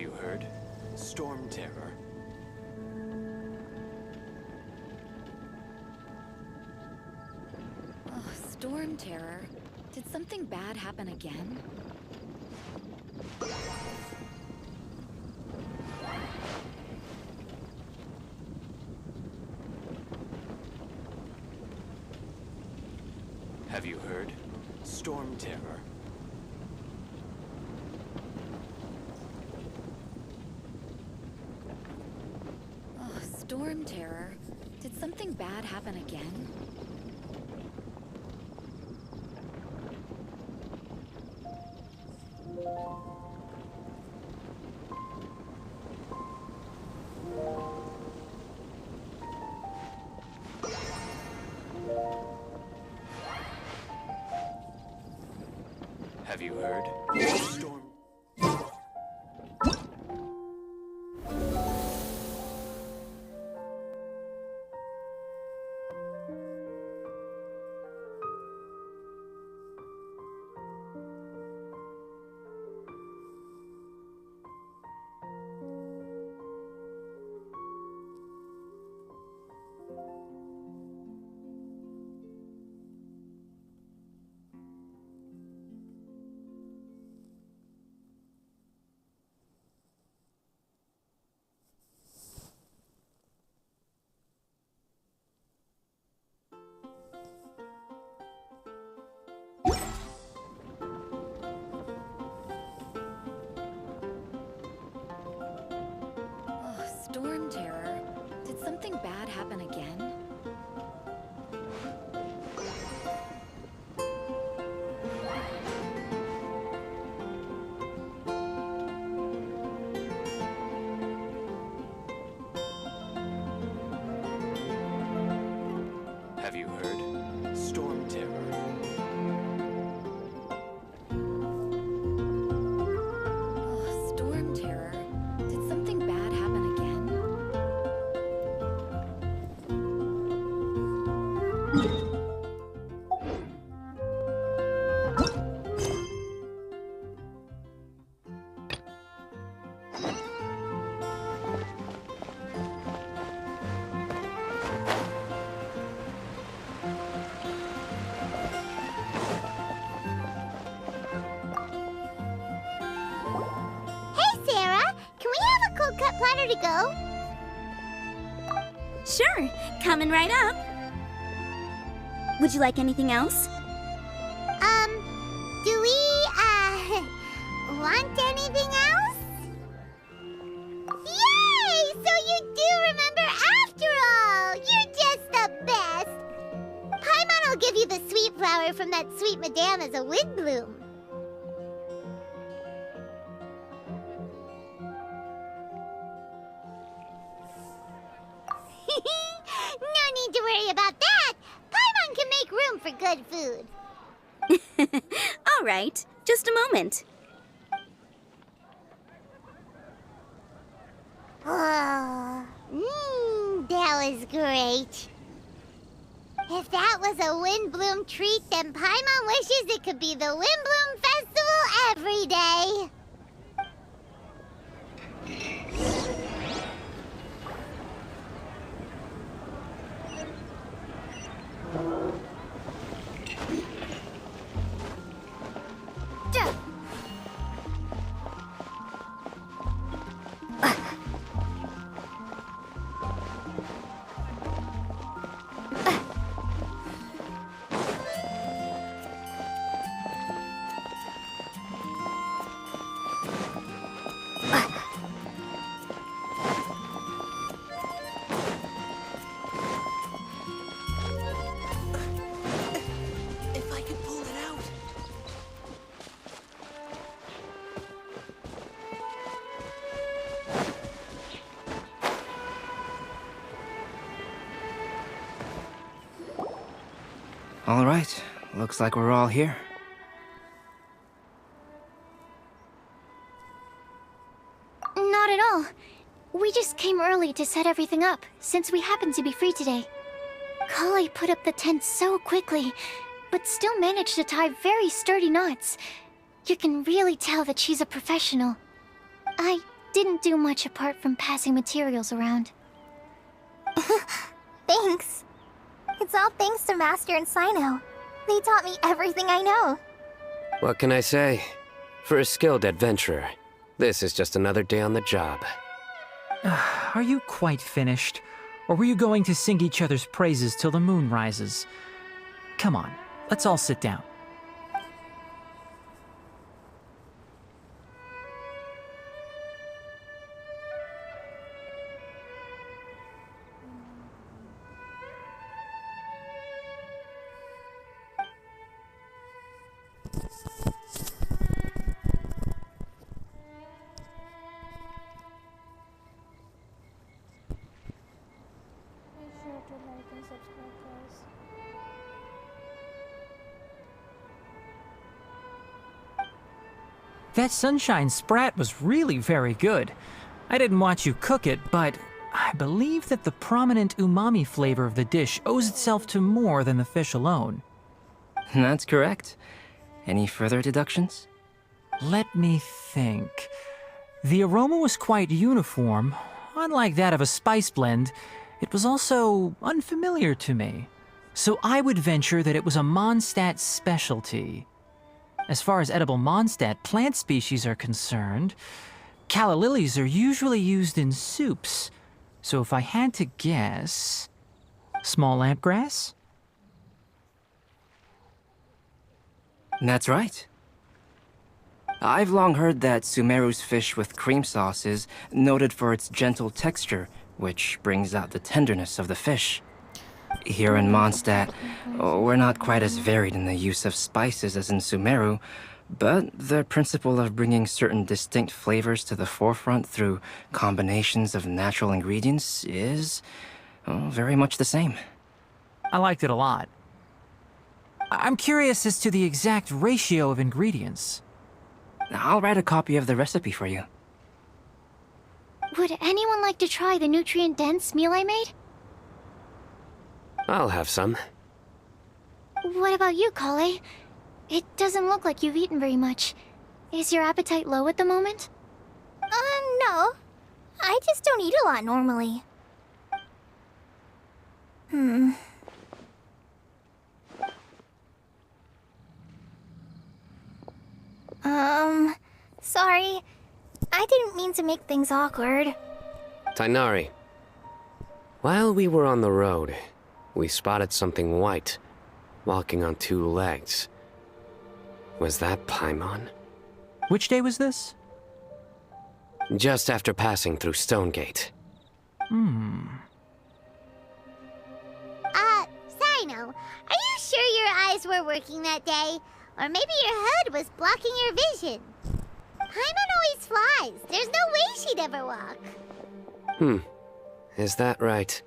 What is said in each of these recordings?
you heard? Storm terror. Oh, storm terror. Did something bad happen again? Have you heard? Storm terror. Oh, storm terror. Did something bad happen again? Have you heard? Storm. Oh, storm terror. Did something bad happen again? Have you heard? Storm terror. Oh, storm terror. Did something bad happen again? Hey, Sarah! Can we have a cold cut platter to go? Sure, coming right up. Would you like anything else? Do we, want anything else? Yay! So you do remember after all! You're just the best! Paimon will give you the sweet flower from that sweet madame as a Windblume. No need to worry about that! Paimon can make room for good food. All right, just a moment. Oh, that was great. If that was a Windblume treat, then Paimon wishes it could be the Windblume Festival every day. Duh. If I could pull it out. All right, looks like we're all here. Not at all. We just came early to set everything up, since we happen to be free today. Kali put up the tent so quickly, but still managed to tie very sturdy knots. You can really tell that she's a professional. I didn't do much apart from passing materials around. Thanks. It's all thanks to Master and Sino. They taught me everything I know. What can I say? For a skilled adventurer, this is just another day on the job. Are you quite finished? Or were you going to sing each other's praises till the moon rises? Come on, let's all sit down. That sunshine sprat was really very good. I didn't watch you cook it, but I believe that the prominent umami flavor of the dish owes itself to more than the fish alone. That's correct. Any further deductions? Let me think. The aroma was quite uniform. Unlike that of a spice blend, it was also unfamiliar to me. So I would venture that it was a Mondstadt specialty. As far as edible Mondstadt plant species are concerned, calla lilies are usually used in soups. So if I had to guess... small lampgrass? That's right. I've long heard that Sumeru's fish with cream sauce is noted for its gentle texture, which brings out the tenderness of the fish. Here in Mondstadt, we're not quite as varied in the use of spices as in Sumeru, but the principle of bringing certain distinct flavors to the forefront through combinations of natural ingredients is very much the same. I liked it a lot. I'm curious as to the exact ratio of ingredients. I'll write a copy of the recipe for you. Would anyone like to try the nutrient-dense meal I made? I'll have some. What about you, Kale? It doesn't look like you've eaten very much. Is your appetite low at the moment? No. I just don't eat a lot normally. Sorry. I didn't mean to make things awkward. Tainari. While we were on the road, we spotted something white, walking on two legs. Was that Paimon? Which day was this? Just after passing through Stonegate. Sino, are you sure your eyes were working that day? Or maybe your hood was blocking your vision? Paimon always flies. There's no way she'd ever walk. Is that right?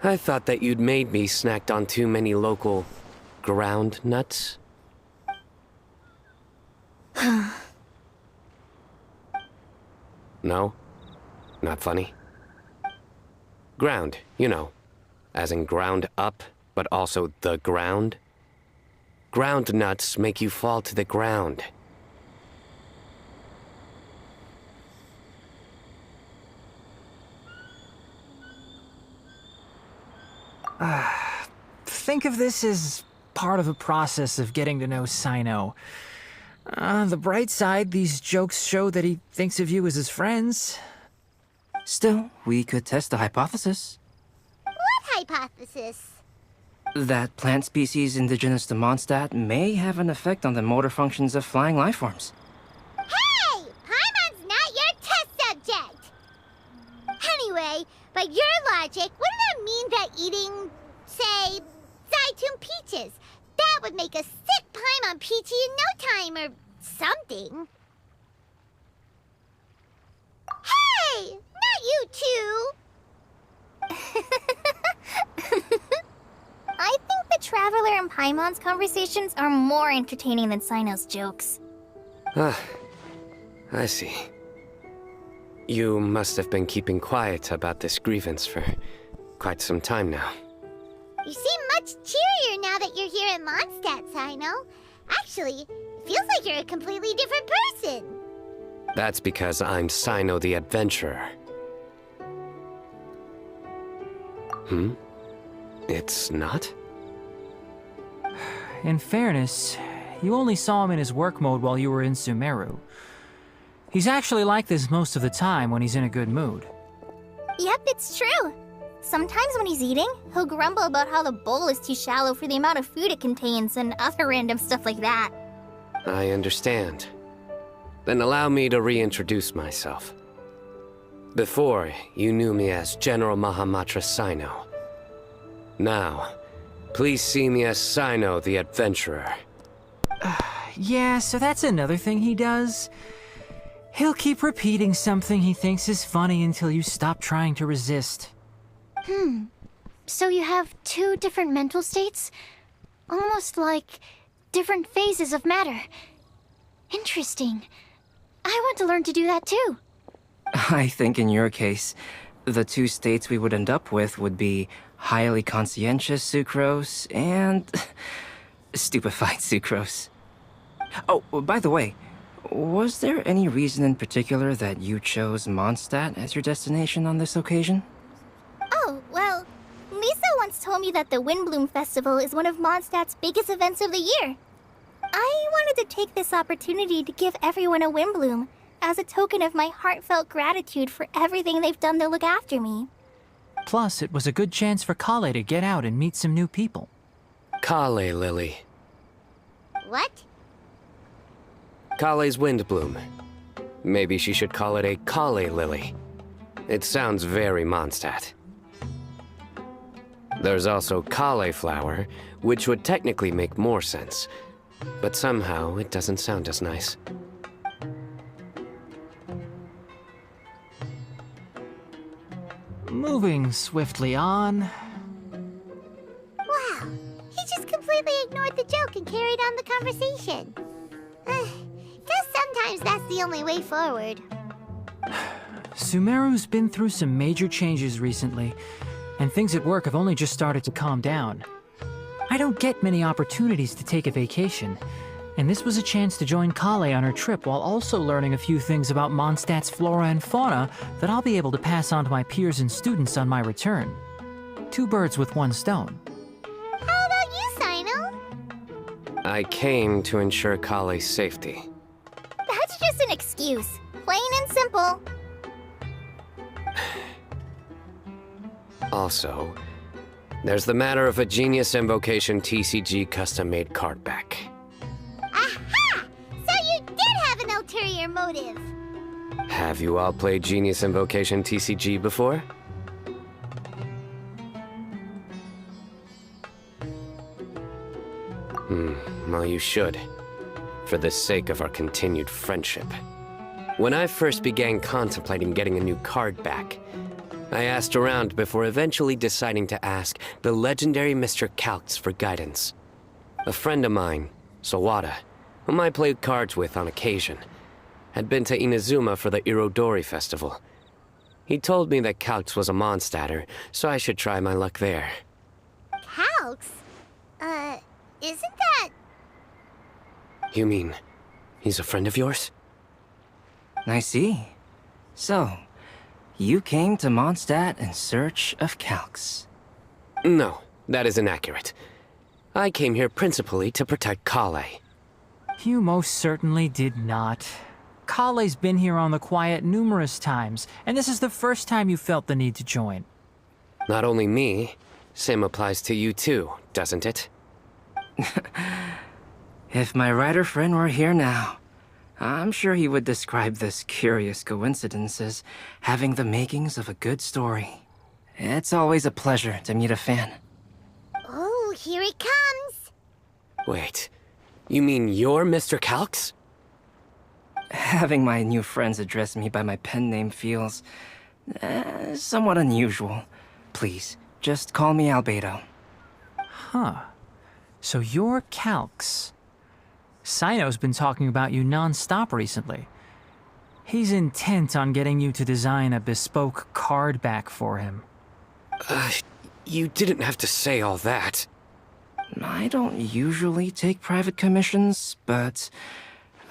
I thought that you'd made me snacked on too many local ground nuts. No? Not funny? Ground, you know. As in ground up, but also the ground. Ground nuts make you fall to the ground. Think of this as part of a process of getting to know Sino. On the bright side, these jokes show that he thinks of you as his friends. Still, we could test the hypothesis. What hypothesis? That plant species indigenous to Mondstadt may have an effect on the motor functions of flying lifeforms. Hey! Paimon's not your test subject! Anyway, by your logic, wouldn't that mean that eating, say, Zaitun peaches, that would make a sick Paimon peachy in no time or something? Hey! Not you two! I think the Traveler and Paimon's conversations are more entertaining than Sino's jokes. I see. You must have been keeping quiet about this grievance for quite some time now. You seem much cheerier now that you're here in Mondstadt, Sino. Actually, it feels like you're a completely different person. That's because I'm Sino the Adventurer. It's not? In fairness, you only saw him in his work mode while you were in Sumeru. He's actually like this most of the time when he's in a good mood. Yep, it's true. Sometimes when he's eating, he'll grumble about how the bowl is too shallow for the amount of food it contains and other random stuff like that. I understand. Then allow me to reintroduce myself. Before, you knew me as General Mahamatra Sino. Now, please see me as Sino the Adventurer. Yeah, so that's another thing he does. He'll keep repeating something he thinks is funny until you stop trying to resist. So you have two different mental states? Almost like different phases of matter. Interesting. I want to learn to do that too. I think in your case, the two states we would end up with would be highly conscientious sucrose and stupefied sucrose. Oh, by the way, was there any reason in particular that you chose Mondstadt as your destination on this occasion? Oh, well, Lisa once told me that the Windblume Festival is one of Mondstadt's biggest events of the year. I wanted to take this opportunity to give everyone a Windblume as a token of my heartfelt gratitude for everything they've done to look after me. Plus, it was a good chance for Kale to get out and meet some new people. Kale Lily. What? Kale's Windblume. Maybe she should call it a Kale Lily. It sounds very Mondstadt. There's also cauliflower, which would technically make more sense. But somehow, it doesn't sound as nice. Moving swiftly on. Wow, he just completely ignored the joke and carried on the conversation. Guess sometimes that's the only way forward. Sumeru's been through some major changes recently, and things at work have only just started to calm down. I don't get many opportunities to take a vacation, and this was a chance to join Kale on her trip while also learning a few things about Mondstadt's flora and fauna that I'll be able to pass on to my peers and students on my return. Two birds with one stone. How about you, Sino? I came to ensure Kale's safety. That's just an excuse. Plain and simple. Also, there's the matter of a Genius Invocation TCG custom-made card back. Aha! So you did have an ulterior motive. Have you all played Genius Invocation TCG before? Well, you should, for the sake of our continued friendship. When I first began contemplating getting a new card back, I asked around before eventually deciding to ask the legendary Mr. Calx for guidance. A friend of mine, Sawada, whom I played cards with on occasion, had been to Inazuma for the Irodori festival. He told me that Calx was a Mondstadter, so I should try my luck there. Calx? Isn't that... You mean, he's a friend of yours? I see. So, you came to Mondstadt in search of Calx. No, that is inaccurate. I came here principally to protect Kale. You most certainly did not. Kale's been here on the quiet numerous times, and this is the first time you felt the need to join. Not only me, same applies to you too, doesn't it? If my writer friend were here now, I'm sure he would describe this curious coincidence as having the makings of a good story. It's always a pleasure to meet a fan. Oh, here it comes. Wait, you mean you're Mr. Calx? Having my new friends address me by my pen name feels somewhat unusual. Please, just call me Albedo. Huh. So you're Calx. Sino's been talking about you non-stop recently. He's intent on getting you to design a bespoke card back for him. You didn't have to say all that. I don't usually take private commissions, but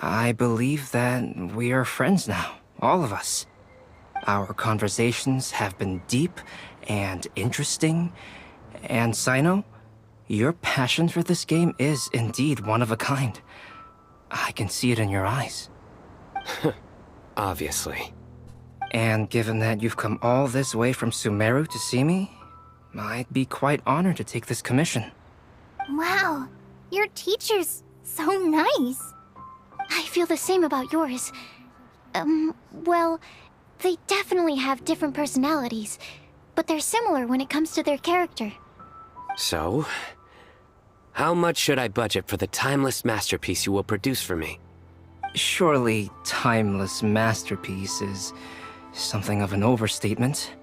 I believe that we are friends now, all of us. Our conversations have been deep and interesting, and Sino, your passion for this game is indeed one of a kind. I can see it in your eyes. Obviously. And given that you've come all this way from Sumeru to see me, I'd be quite honored to take this commission. Wow, your teacher's so nice. I feel the same about yours. Well, they definitely have different personalities, but they're similar when it comes to their character. So, how much should I budget for the timeless masterpiece you will produce for me? Surely, timeless masterpiece is something of an overstatement.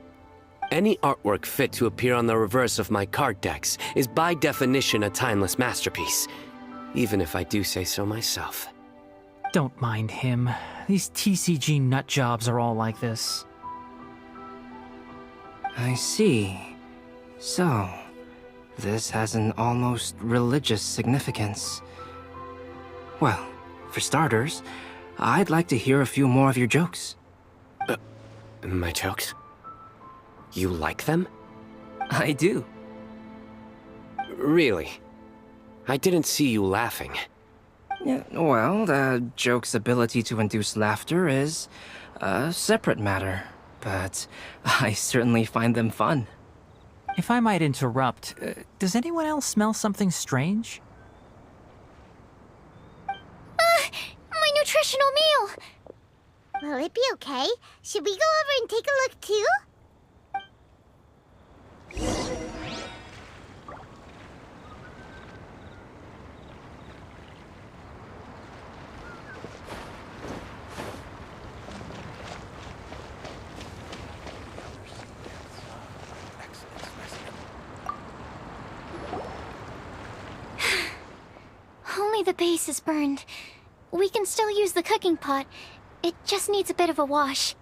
Any artwork fit to appear on the reverse of my card decks is by definition a timeless masterpiece, even if I do say so myself. Don't mind him. These TCG nut jobs are all like this. I see. So, this has an almost religious significance. Well, for starters, I'd like to hear a few more of your jokes. My jokes? You like them? I do. Really? I didn't see you laughing. Yeah, well, the joke's ability to induce laughter is a separate matter, but I certainly find them fun. If I might interrupt, does anyone else smell something strange? My nutritional meal! Will it be okay? Should we go over and take a look too? Only the base is burned. We can still use the cooking pot. It just needs a bit of a wash.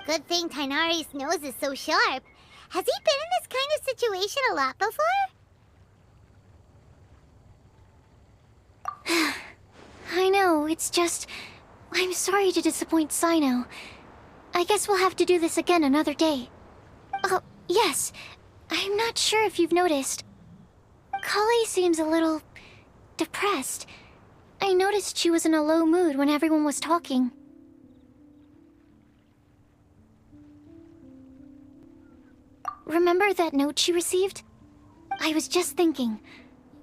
Good thing Tainari's nose is so sharp. Has he been in this kind of situation a lot before? I know, it's just... I'm sorry to disappoint Sino. I guess we'll have to do this again another day. Oh, yes. I'm not sure if you've noticed. Kali seems a little... depressed. I noticed she was in a low mood when everyone was talking. Remember that note she received? I was just thinking.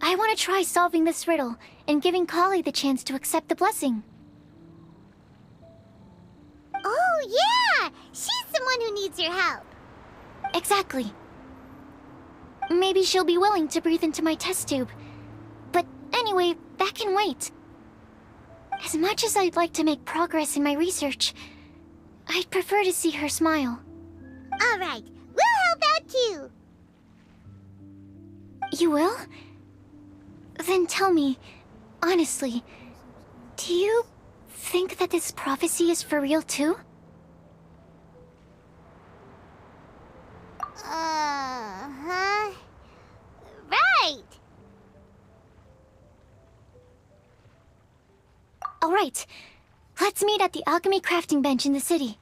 I want to try solving this riddle and giving Kali the chance to accept the blessing. Oh, yeah! She's someone who needs your help. Exactly. Maybe she'll be willing to breathe into my test tube. But anyway, that can wait. As much as I'd like to make progress in my research, I'd prefer to see her smile. All right, we'll help out too. You will? Then tell me, honestly, do you think that this prophecy is for real too? Uh-huh. Right! Alright, let's meet at the alchemy crafting bench in the city.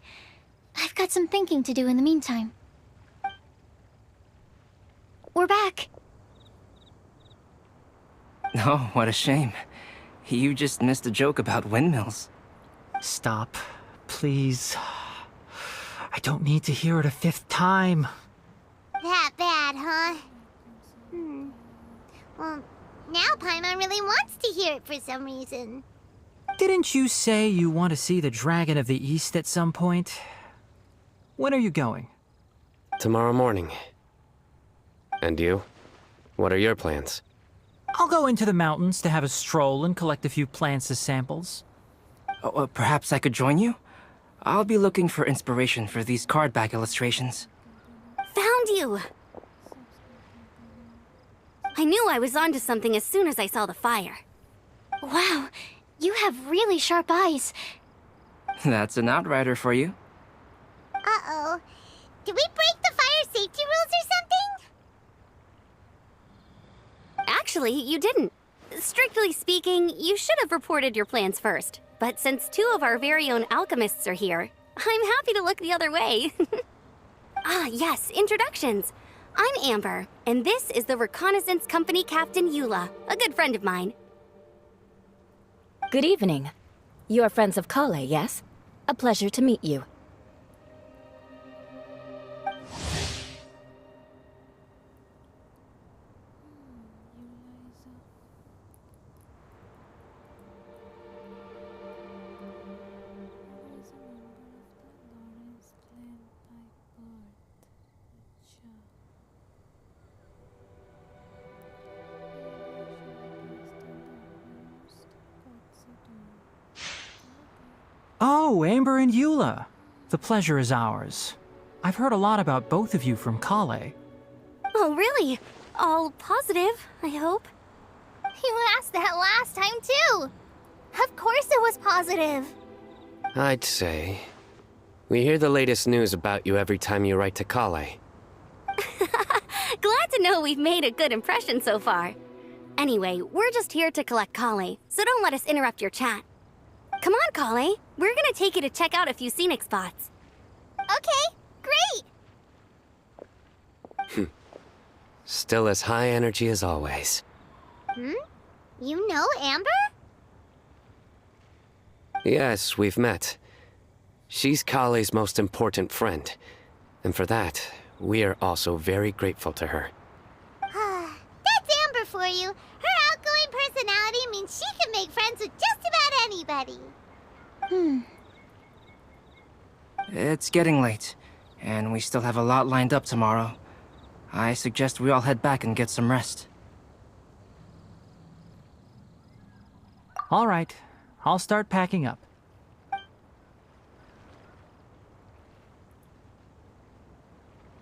I've got some thinking to do in the meantime. We're back. Oh, what a shame. You just missed a joke about windmills. Stop, please. I don't need to hear it a fifth time. That bad, huh? Well, now Paimon really wants to hear it for some reason. Didn't you say you want to see the Dragon of the East at some point? When are you going? Tomorrow morning. And you? What are your plans? I'll go into the mountains to have a stroll and collect a few plants as samples. Oh, perhaps I could join you? I'll be looking for inspiration for these card back illustrations. Found you! I knew I was onto something as soon as I saw the fire. Wow, you have really sharp eyes. That's an outrider for you. Uh-oh. Did we break the fire safety rules or something? Actually, you didn't. Strictly speaking, you should have reported your plans first. but since two of our very own alchemists are here, I'm happy to look the other way. Ah, yes, introductions. I'm Amber, and this is the Reconnaissance Company Captain Eula, a good friend of mine. Good evening. You are friends of Kale, yes? A pleasure to meet you. Oh, Amber and Eula. The pleasure is ours. I've heard a lot about both of you from Kale. Oh, really? All positive, I hope. You asked that last time, too. Of course it was positive. I'd say. We hear the latest news about you every time you write to Kale. Glad to know we've made a good impression so far. Anyway, we're just here to collect Kale, so don't let us interrupt your chat. Come on, Kale. We're gonna take you to check out a few scenic spots. Okay, great. Still as high energy as always. You know Amber? Yes, we've met. She's Kale's most important friend. And for that, we are also very grateful to her. That's Amber for you. Her outgoing personality means she can make friends with just about anybody. It's getting late, and we still have a lot lined up tomorrow. I suggest we all head back and get some rest. All right, I'll start packing up.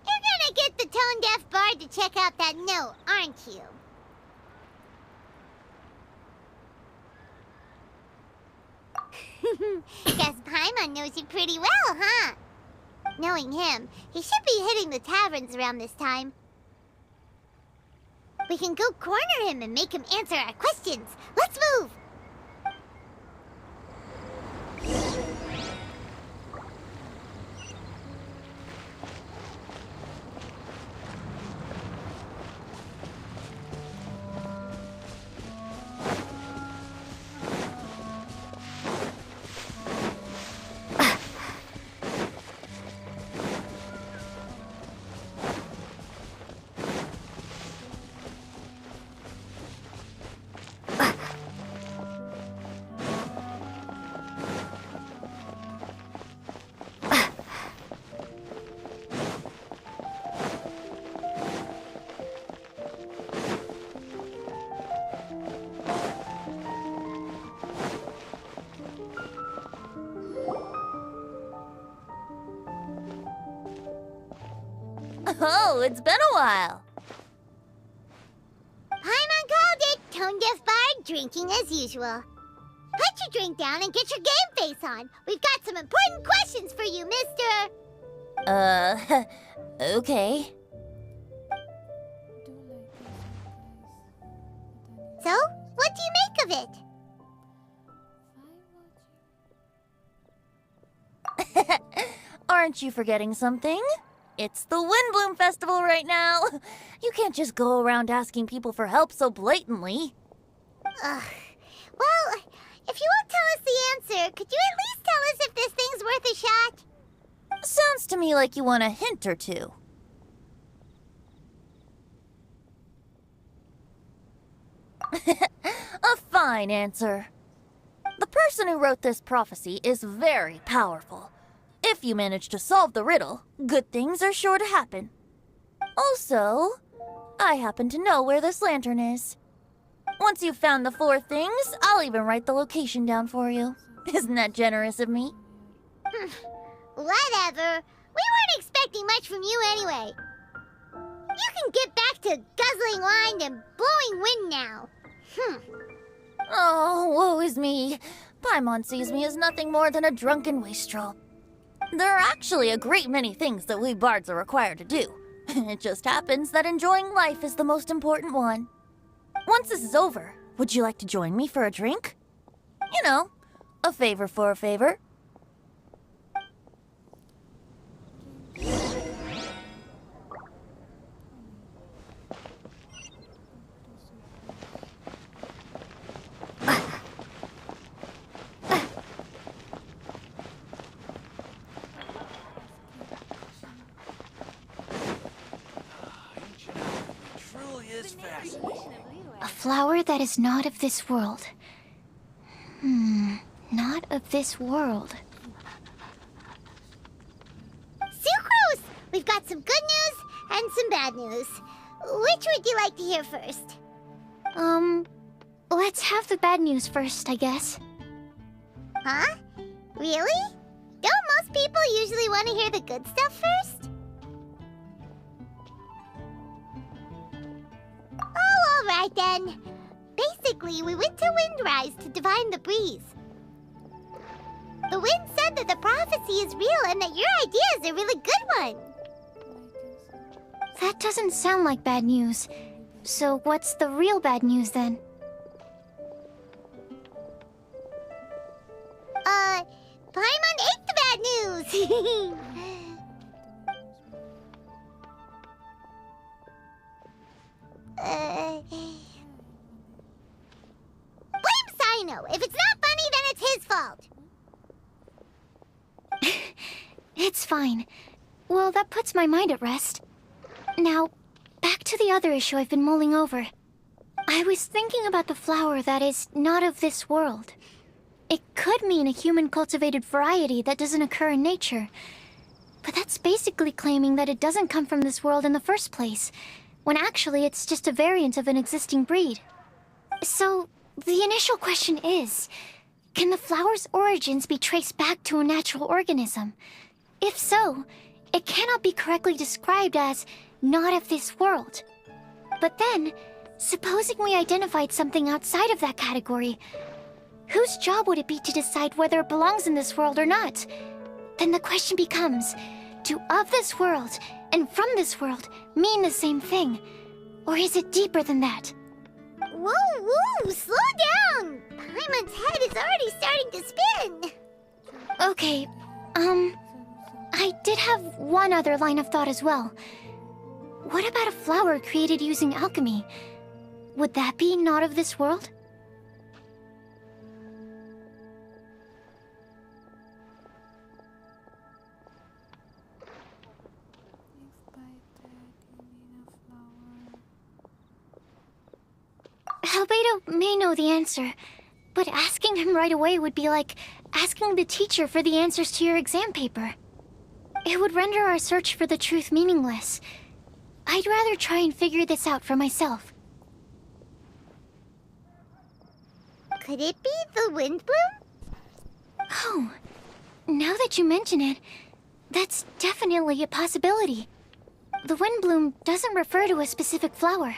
You're gonna get the tone-deaf bard to check out that note, aren't you? Guess Paimon knows you pretty well, huh? Knowing him, he should be hitting the taverns around this time. We can go corner him and make him answer our questions. Let's move! Oh, it's been a while. Paimon called it, tone-deaf bard drinking as usual. Put your drink down and get your game face on. We've got some important questions for you, mister. Okay. So, what do you make of it? Aren't you forgetting something? It's the Windblume Festival right now. You can't just go around asking people for help so blatantly. Well, if you won't tell us the answer, could you at least tell us if this thing's worth a shot? Sounds to me like you want a hint or two. A fine answer. The person who wrote this prophecy is very powerful. If you manage to solve the riddle, good things are sure to happen. Also, I happen to know where this lantern is. Once you've found the 4 things, I'll even write the location down for you. Isn't that generous of me? Whatever. We weren't expecting much from you anyway. You can get back to guzzling wine and blowing wind now. Oh, woe is me. Paimon sees me as nothing more than a drunken wastrel. There are actually a great many things that we bards are required to do. It just happens that enjoying life is the most important one. Once this is over, would you like to join me for a drink? You know, A favor for a favor. Truly is fascinating. A flower that is not of this world. Not of this world. Sucrose! We've got some good news and some bad news. Which would you like to hear first? Let's have the bad news first, I guess. Huh? Really? Don't most people usually want to hear the good stuff first? Oh, alright then. Basically, we went to Windrise to divine the breeze. The wind said that the prophecy is real and that your idea is a really good one. That doesn't sound like bad news. So what's the real bad news then? Paimon ate the bad news! Blame Sino! If it's not funny, then it's his fault! It's fine. Well, that puts my mind at rest. Now, back to the other issue I've been mulling over. I was thinking about the flower that is not of this world. It could mean a human-cultivated variety that doesn't occur in nature. But that's basically claiming that it doesn't come from this world in the first place, when actually it's just a variant of an existing breed. So, the initial question is, can the flower's origins be traced back to a natural organism? If so, it cannot be correctly described as not of this world. But then, supposing we identified something outside of that category, whose job would it be to decide whether it belongs in this world or not? Then the question becomes, do of this world and from this world mean the same thing? Or is it deeper than that? Whoa, whoa, slow down! Paimon's head is already starting to spin! Okay, I did have one other line of thought as well. What about a flower created using alchemy? Would that be not of this world? Albedo may know the answer, but asking him right away would be like asking the teacher for the answers to your exam paper. It would render our search for the truth meaningless. I'd rather try and figure this out for myself. Could it be the Windblume? Oh, now that you mention it, that's definitely a possibility. The Windblume doesn't refer to a specific flower.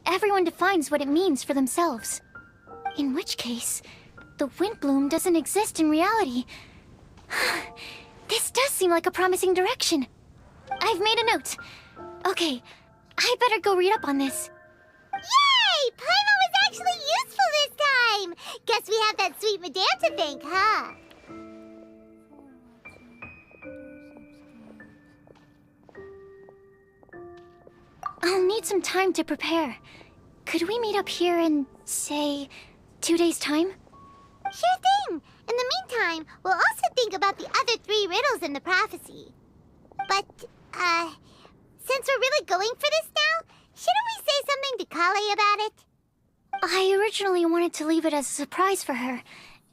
Everyone defines what it means for themselves. In which case, the Windblume doesn't exist in reality. This does seem like a promising direction. I've made a note. Okay, I better go read up on this. Yay! Paimon was actually useful this time! Guess we have that sweet madame to thank, huh? I'll need some time to prepare. Could we meet up here in, say, 2 days' time? Sure thing! In the meantime, we'll also think about the other 3 riddles in the prophecy. But, since we're really going for this now, shouldn't we say something to Kale about it? I originally wanted to leave it as a surprise for her,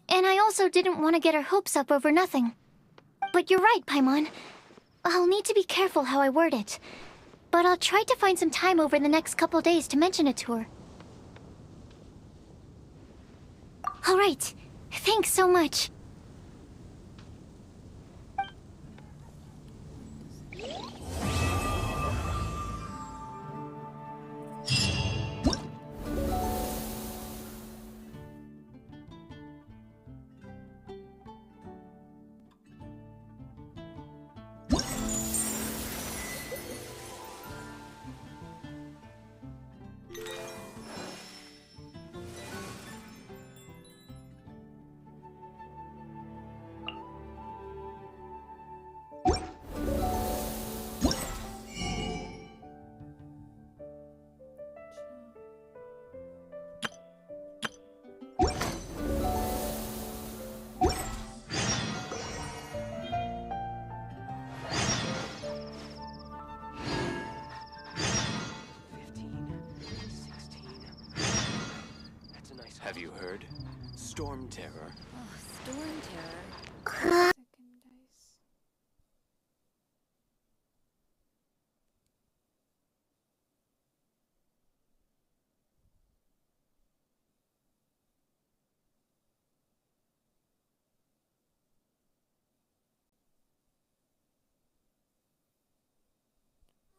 and I also didn't want to get her hopes up over nothing. But you're right, Paimon. I'll need to be careful how I word it. But I'll try to find some time over the next couple days to mention it to her. All right. Thanks so much. Have you heard? Storm Terror. Oh, storm terror. Second dice.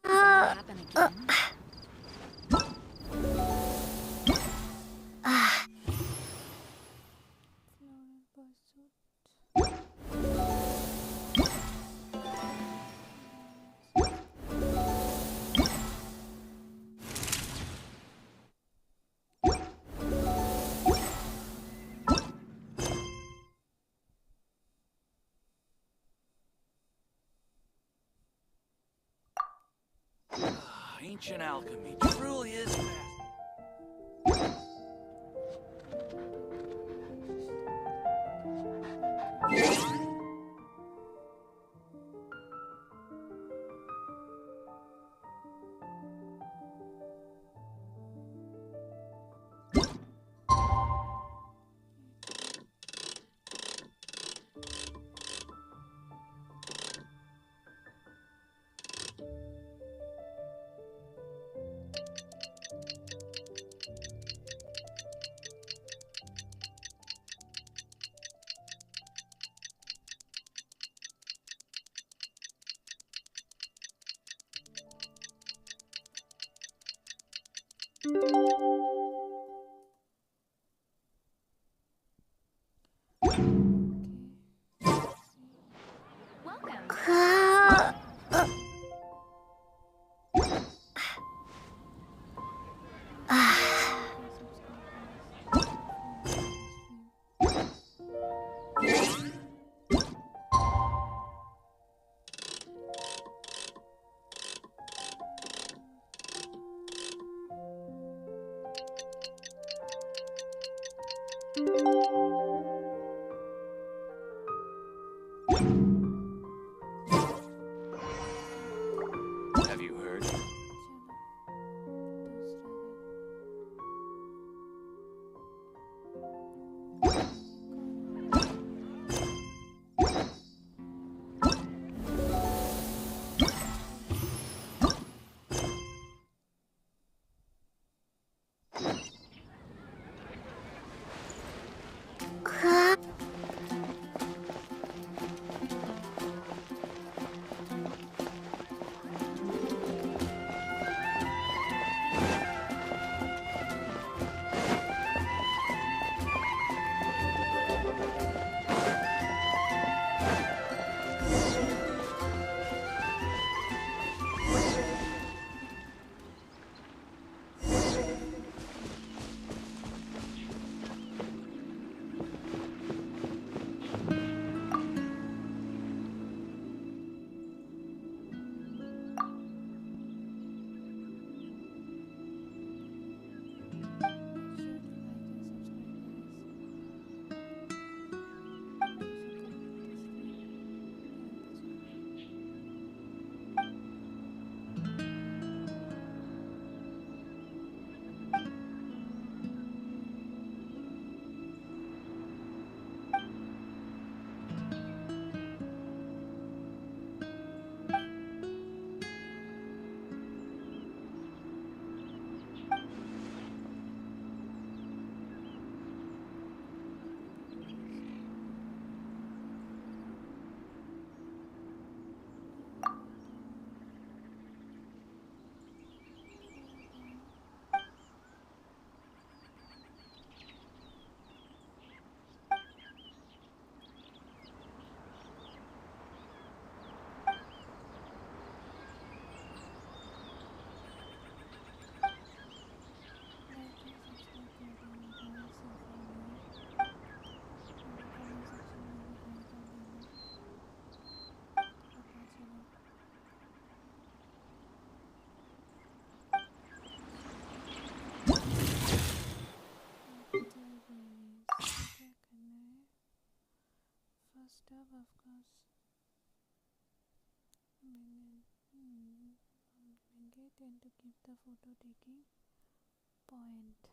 Does that happen again? Floral pursuit. Ancient alchemy truly is fascinating. Have you heard? First up, of course. They tend to keep the photo taking point.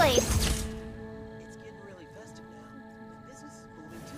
Kool-Aid. It's getting really festive now. And business is booming too.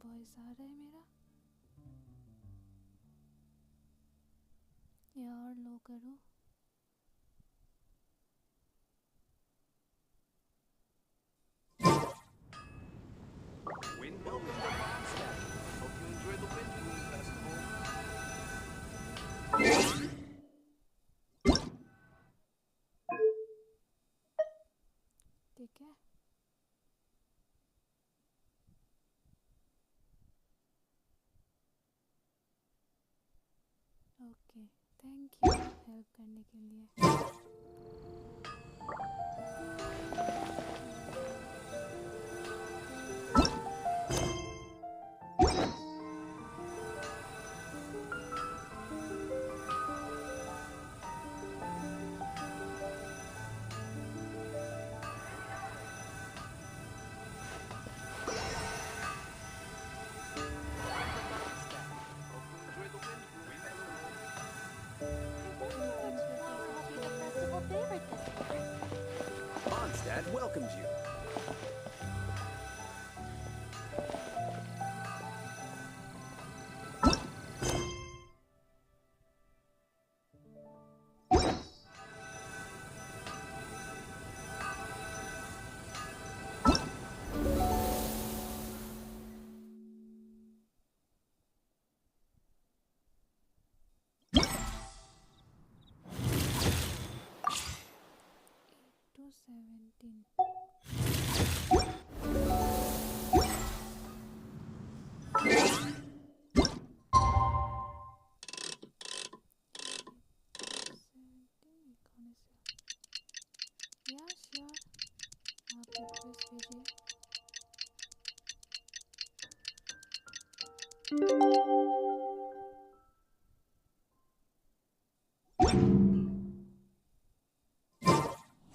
Voice आ रहा है मेरा या और लो करो Windblume is the monster. Hope you enjoy the Windblume Festival. ठीक है okay thank you help करने के लिए Mondstadt welcomes you. to 17 या श्योर आप रिक्वेस्ट भेजिए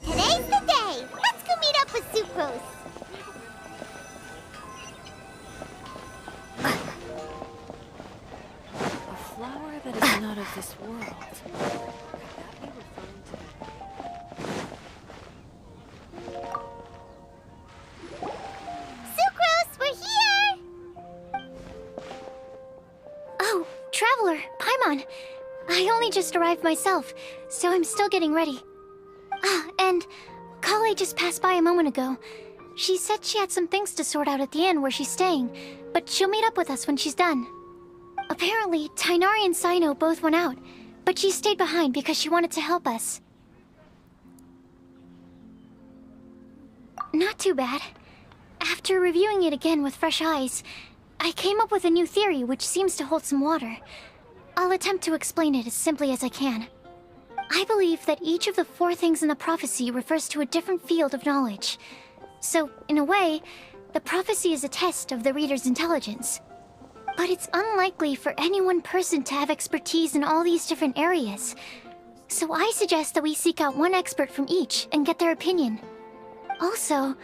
Today's the day! Let's go meet up with Sucrose! A flower that is not of this world. Could that be referring to... Sucrose, we're here! Oh, Traveler, Paimon. I only just arrived myself, so I'm still getting ready. Ah, and Kale just passed by a moment ago. She said she had some things to sort out at the inn where she's staying, but she'll meet up with us when she's done. Apparently, Tainari and Sino both went out, but she stayed behind because she wanted to help us. Not too bad. After reviewing it again with fresh eyes, I came up with a new theory which seems to hold some water. I'll attempt to explain it as simply as I can. I believe that each of the 4 things in the prophecy refers to a different field of knowledge. So, in a way, the prophecy is a test of the reader's intelligence. But it's unlikely for any one person to have expertise in all these different areas. So I suggest that we seek out one expert from each and get their opinion. Also,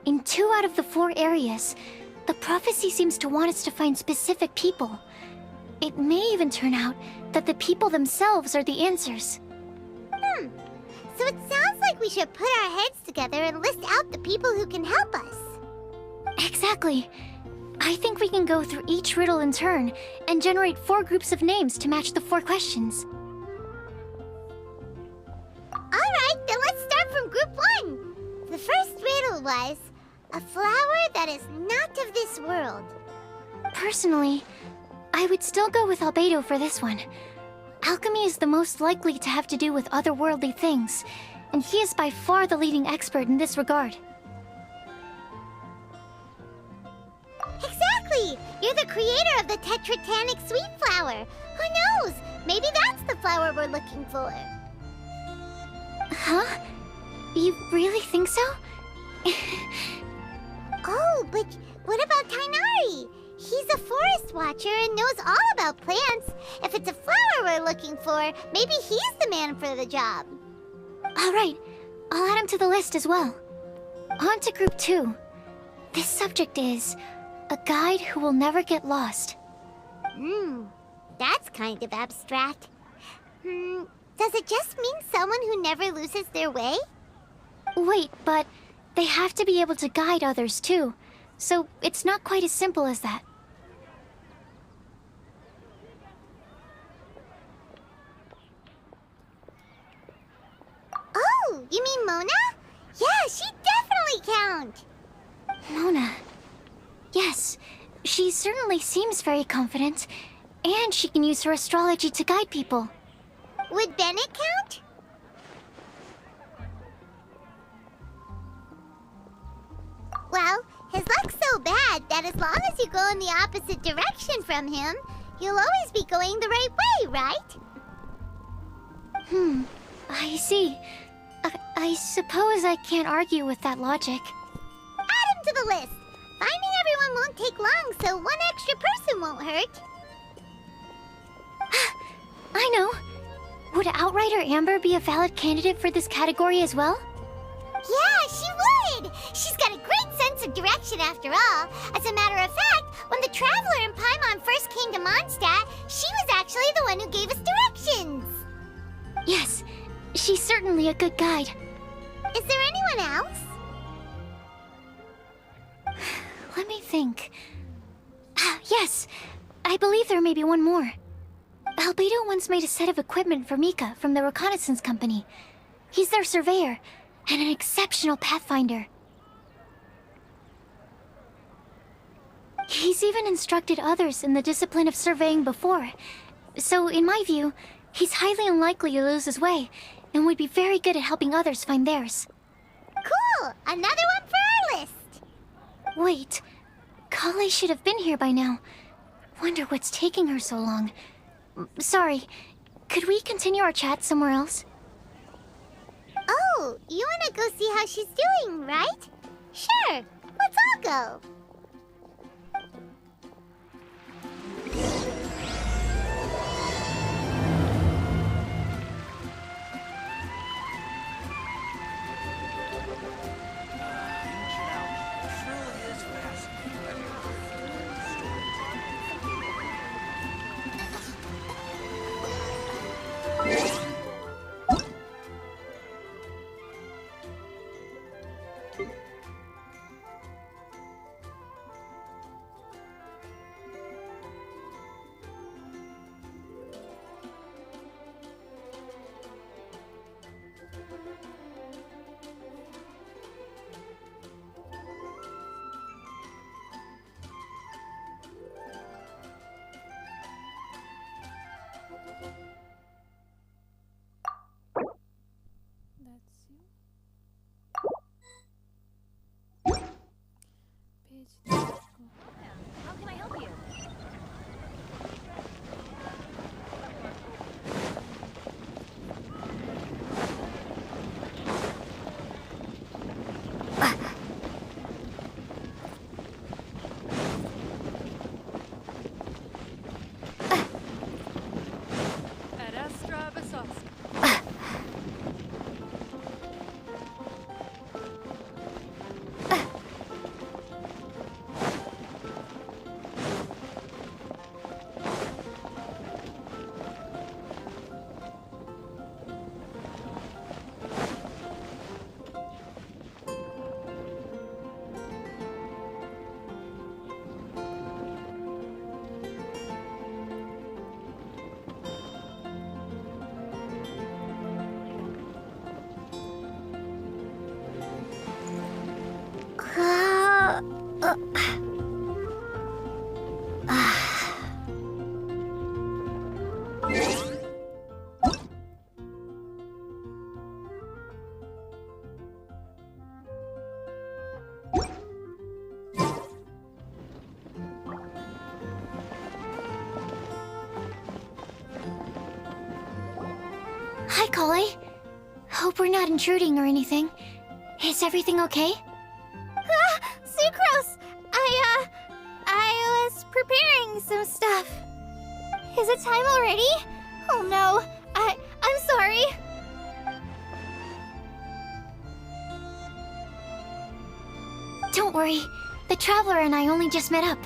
In 2 out of the 4 areas, the prophecy seems to want us to find specific people. It may even turn out that the people themselves are the answers. So it sounds like we should put our heads together and list out the people who can help us. Exactly. I think we can go through each riddle in turn and generate 4 groups of names to match the 4 questions. Alright, then let's start from group 1. The first riddle was, a flower that is not of this world. Personally, I would still go with Albedo for this one. Alchemy is the most likely to have to do with otherworldly things, and he is by far the leading expert in this regard. Exactly! You're the creator of the Tetratanic Sweet Flower. Who knows? Maybe that's the flower we're looking for. Huh? You really think so? Oh, but what about Tainari? He's a forest watcher and knows all about plants. If it's a flower we're looking for, maybe he's the man for the job. Alright, I'll add him to the list as well. On to group 2. This subject is a guide who will never get lost. That's kind of abstract. Does it just mean someone who never loses their way? Wait, but they have to be able to guide others too, so it's not quite as simple as that. Oh, you mean Mona? Yeah, she definitely count. Mona. Yes, she certainly seems very confident, and she can use her astrology to guide people. Would Bennett count? Well, his luck's so bad that as long as you go in the opposite direction from him, you'll always be going the right way, right? I see. I suppose I can't argue with that logic. Add him to the list. Finding everyone won't take long, so one extra person won't hurt. I know. Would Outrider Amber be a valid candidate for this category as well? Yeah, she would! She's got a great sense of direction after all. As a matter of fact, when the Traveler and Paimon first came to Mondstadt, she was actually the one who gave us directions. Yes, she's certainly a good guide. Is there anyone else? Let me think. Yes, I believe there may be one more. Albedo once made a set of equipment for Mika from the reconnaissance company. He's their surveyor, and an exceptional pathfinder. He's even instructed others in the discipline of surveying before. So, in my view, he's highly unlikely to lose his way, and would be very good at helping others find theirs. Cool! Another one for our list! Wait, Kale should have been here by now. Wonder what's taking her so long. Sorry, could we continue our chat somewhere else? Oh, you wanna go see how she's doing, right? Sure, let's all go. Hi, Collie. Hope we're not intruding or anything. Is everything okay? Sucrose! I was preparing some stuff. Is it time already? Oh no, I'm sorry. Don't worry. The Traveler and I only just met up.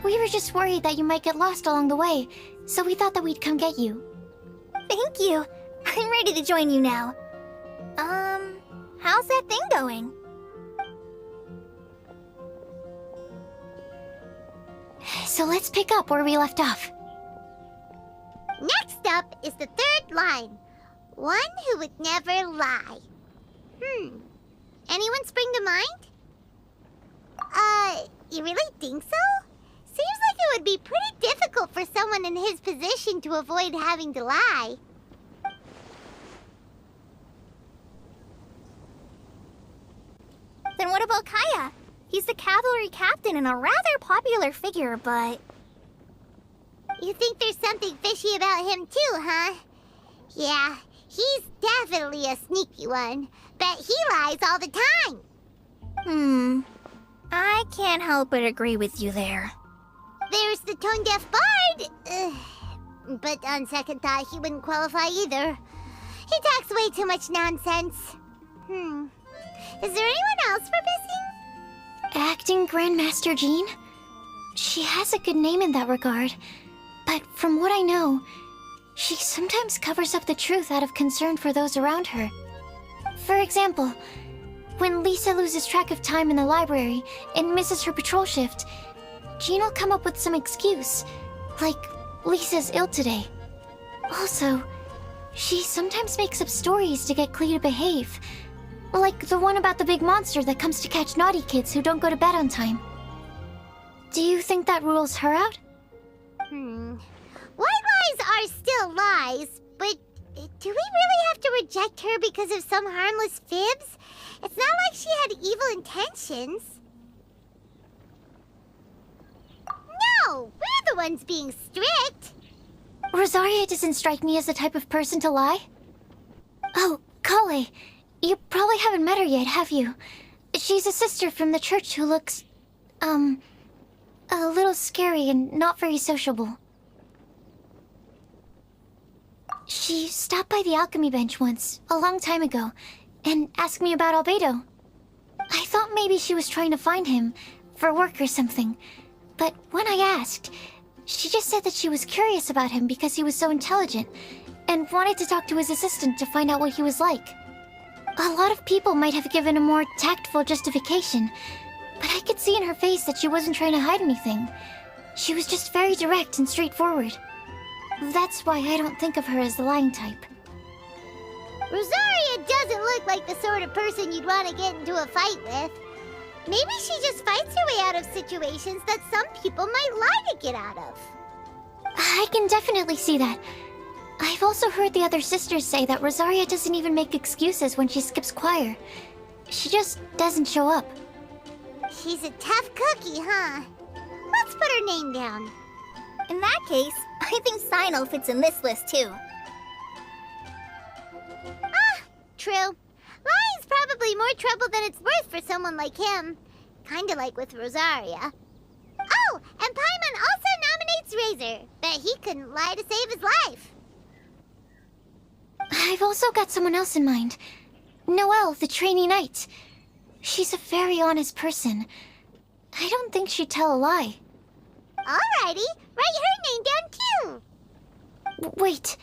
We were just worried that you might get lost along the way, so we thought that we'd come get you. Thank you. I'm ready to join you now. How's that thing going? So let's pick up where we left off. Next up is the third line. One who would never lie. Anyone spring to mind? You really think so? Seems like it would be pretty difficult for someone in his position to avoid having to lie. Then what about Kaya? He's the cavalry captain and a rather popular figure, but... You think there's something fishy about him too, huh? Yeah, he's definitely a sneaky one. Bet he lies all the time. I can't help but agree with you there. There's the tone-deaf bard. But on second thought, he wouldn't qualify either. He talks way too much nonsense. Is there anyone else we're missing? Acting Grandmaster Jean? She has a good name in that regard. But from what I know, she sometimes covers up the truth out of concern for those around her. For example, when Lisa loses track of time in the library and misses her patrol shift, Jean will come up with some excuse, like Lisa's ill today. Also, she sometimes makes up stories to get Klee to behave, like the one about the big monster that comes to catch naughty kids who don't go to bed on time. Do you think that rules her out? White lies are still lies, but do we really have to reject her because of some harmless fibs? It's not like she had evil intentions. No, we're the ones being strict. Rosaria doesn't strike me as the type of person to lie. Oh, Kale, you probably haven't met her yet, have you? She's a sister from the church who looks, a little scary and not very sociable. She stopped by the alchemy bench once, a long time ago, and asked me about Albedo. I thought maybe she was trying to find him, for work or something. But when I asked, she just said that she was curious about him because he was so intelligent, and wanted to talk to his assistant to find out what he was like. A lot of people might have given a more tactful justification, but I could see in her face that she wasn't trying to hide anything. She was just very direct and straightforward. That's why I don't think of her as the lying type. Rosaria doesn't look like the sort of person you'd want to get into a fight with. Maybe she just fights her way out of situations that some people might lie to get out of. I can definitely see that. I've also heard the other sisters say that Rosaria doesn't even make excuses when she skips choir. She just doesn't show up. She's a tough cookie, huh? Let's put her name down. In that case, I think Sino fits in this list too. True. Lying's probably more trouble than it's worth for someone like him. Kinda like with Rosaria. Oh, and Paimon also nominates Razor. Bet he couldn't lie to save his life. I've also got someone else in mind. Noelle, the trainee knight. She's a very honest person. I don't think she'd tell a lie. Alrighty, write her name down too. Wait,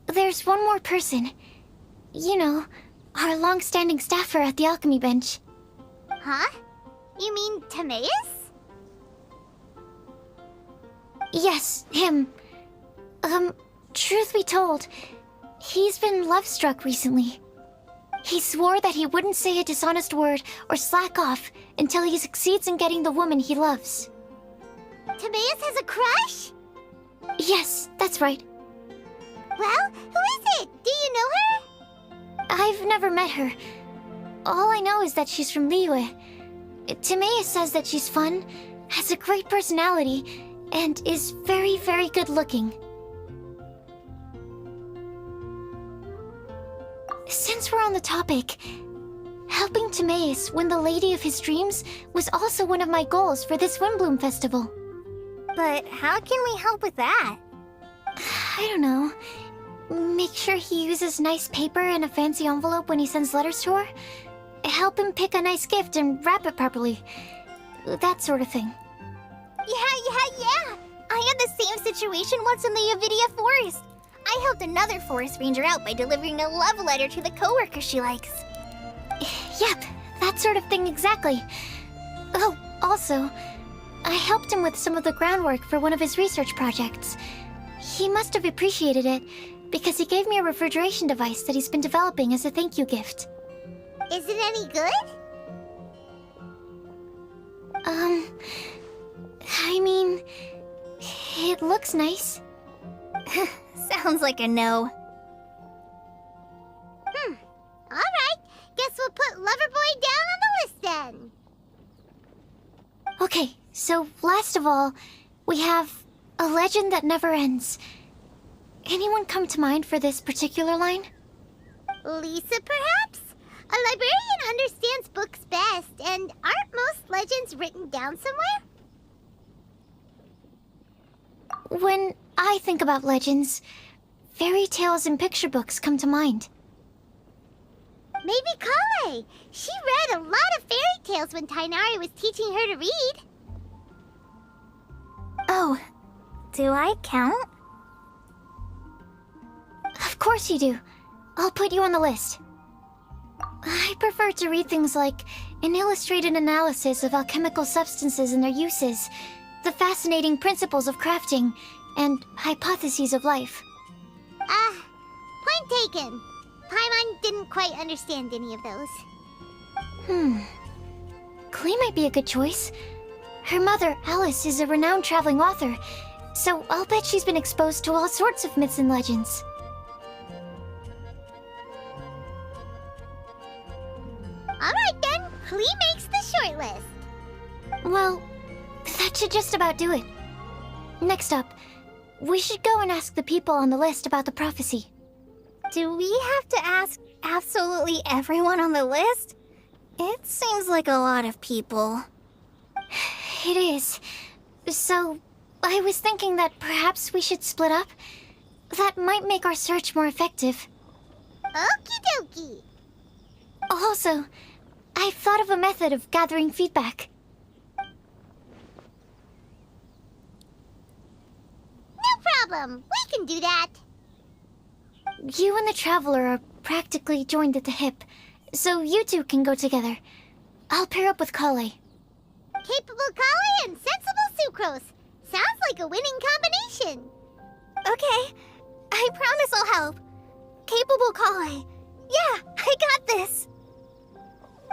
there's one more person. You know, our long-standing staffer at the alchemy bench. Huh? You mean Timaeus? Yes, him. Truth be told, he's been love-struck recently. He swore that he wouldn't say a dishonest word or slack off until he succeeds in getting the woman he loves. Timaeus has a crush? Yes, that's right. Well, who is it? Do you know her? I've never met her. All I know is that she's from Liyue. Timaeus says that she's fun, has a great personality, and is very, very good looking. Since we're on the topic, helping Timaeus win the Lady of his Dreams was also one of my goals for this Windblume festival. But how can we help with that? I don't know. Make sure he uses nice paper and a fancy envelope when he sends letters to her. Help him pick a nice gift and wrap it properly. That sort of thing. Yeah! I had the same situation once in the Avidia Forest. I helped another forest ranger out by delivering a love letter to the coworker she likes. Yep, that sort of thing exactly. Oh, also, I helped him with some of the groundwork for one of his research projects. He must have appreciated it, because he gave me a refrigeration device that he's been developing as a thank you gift. Is it any good? I mean, it looks nice. Sounds like a no. Alright, guess we'll put Loverboy down on the list then. Okay, so last of all, we have a legend that never ends. Anyone come to mind for this particular line? Lisa, perhaps? A librarian understands books best, and aren't most legends written down somewhere? When I think about legends, fairy tales and picture books come to mind. Maybe Kale. She read a lot of fairy tales when Tainari was teaching her to read. Oh, Do I count? of course you do. I'll put you on the list. I prefer to read things like an illustrated analysis of alchemical substances and their uses, the fascinating principles of crafting, and hypotheses of life. Point taken. Paimon didn't quite understand any of those. Klee might be a good choice. Her mother, Alice, is a renowned traveling author, so I'll bet she's been exposed to all sorts of myths and legends. Alright then, Klee makes the short list. Well, that should just about do it. Next up, we should go and ask the people on the list about the prophecy. Do we have to ask absolutely everyone on the list? It seems like a lot of people. It is. So, I was thinking that perhaps we should split up. That might make our search more effective. Okie dokie. Also, I've thought of a method of gathering feedback. No problem. We can do that. You and the Traveler are practically joined at the hip, so you two can go together. I'll pair up with Kale. Capable Kale and sensible Sucrose. Sounds like a winning combination. Okay, I promise I'll help. Capable Kale. Yeah, I got this.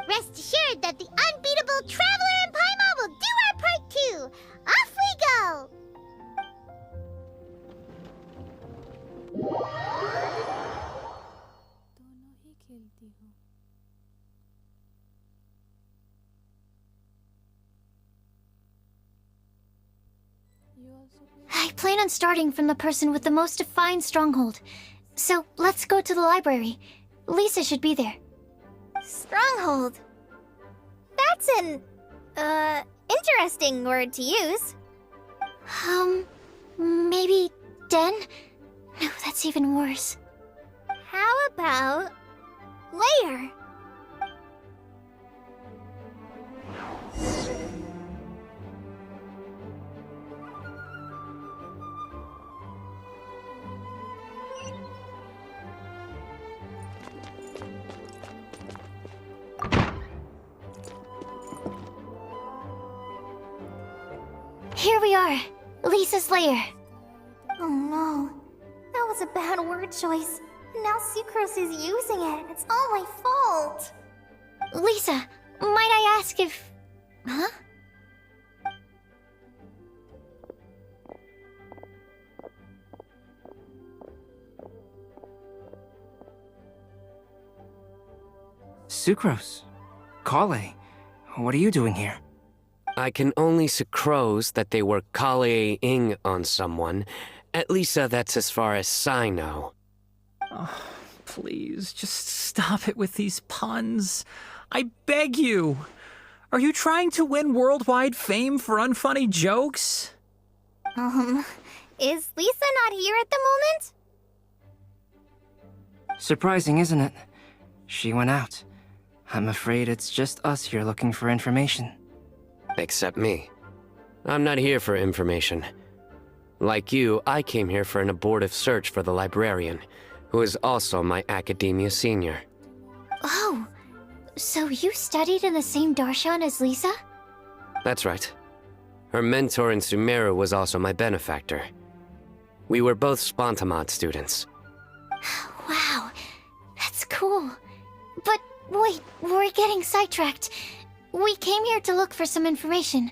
Rest assured that the unbeatable Traveler and Paimon will do our part too. Off we go. दोनों ही खेलती हूँ. You also play? I plan on starting from the person with the most defined stronghold. So let's go to the library. Lisa should be there. Stronghold. That's an, interesting word to use. Maybe den? No, that's even worse. How about layer? Here we are, Lisa's lair. Oh no, that was a bad word choice. Now Sucrose is using it. It's all my fault. Lisa, might I ask if... Huh? Sucrose. Kale. What are you doing here? I can only sucrose that they were Kale-ing on someone. At least that's as far as I know. Oh, please, just stop it with these puns. I beg you. Are you trying to win worldwide fame for unfunny jokes? Is Lisa not here at the moment? Surprising, isn't it? She went out. I'm afraid it's just us here looking for information. Except me. I'm not here for information. Like you, I came here for an abortive search for the librarian, who is also my academia senior. Oh, so you studied in the same darshan as Lisa? That's right. Her mentor in Sumeru was also my benefactor. We were both Spontamod students. Wow, that's cool. But wait, we're getting sidetracked. We came here to look for some information.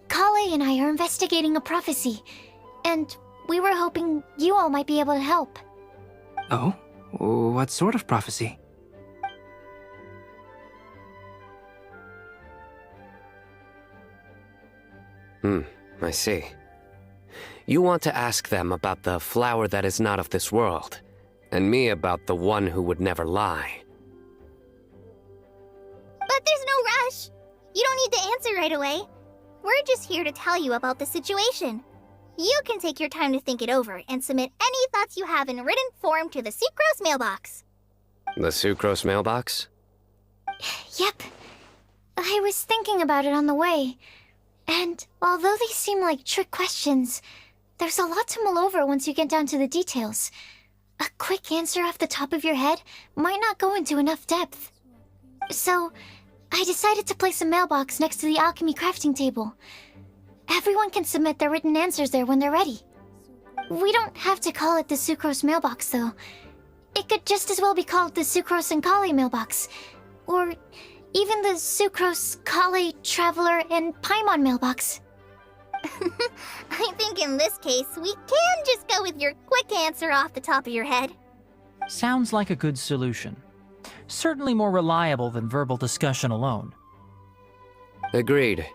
Kale and I are investigating a prophecy, and we were hoping you all might be able to help. Oh? What sort of prophecy? I see. You want to ask them about the flower that is not of this world, and me about the one who would never lie. But there's no rush. You don't need to answer right away. We're just here to tell you about the situation. You can take your time to think it over and submit any thoughts you have in written form to the Sucrose mailbox. The Sucrose mailbox? Yep. I was thinking about it on the way. And although they seem like trick questions, there's a lot to mull over once you get down to the details. A quick answer off the top of your head might not go into enough depth. So, I decided to place a mailbox next to the alchemy crafting table. Everyone can submit their written answers there when they're ready. We don't have to call it the Sucrose mailbox, though. It could just as well be called the Sucrose and Kale mailbox. Or even the Sucrose, Kale, Traveler, and Paimon mailbox. I think in this case, we can just go with your quick answer off the top of your head. Sounds like a good solution. Certainly more reliable than verbal discussion alone. Agreed.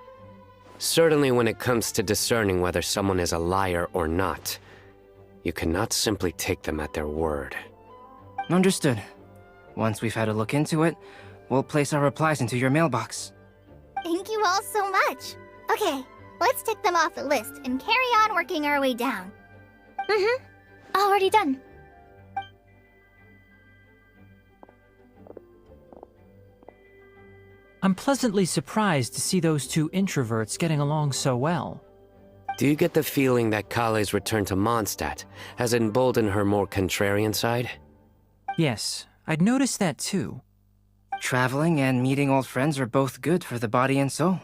Certainly when it comes to discerning whether someone is a liar or not, you cannot simply take them at their word. Understood. Once we've had a look into it, we'll place our replies into your mailbox. Thank you all so much. Okay, let's tick them off the list and carry on working our way down. Already done. I'm pleasantly surprised to see those two introverts getting along so well. Do you get the feeling that Kale's return to Mondstadt has emboldened her more contrarian side? Yes, I'd noticed that too. Traveling and meeting old friends are both good for the body and soul.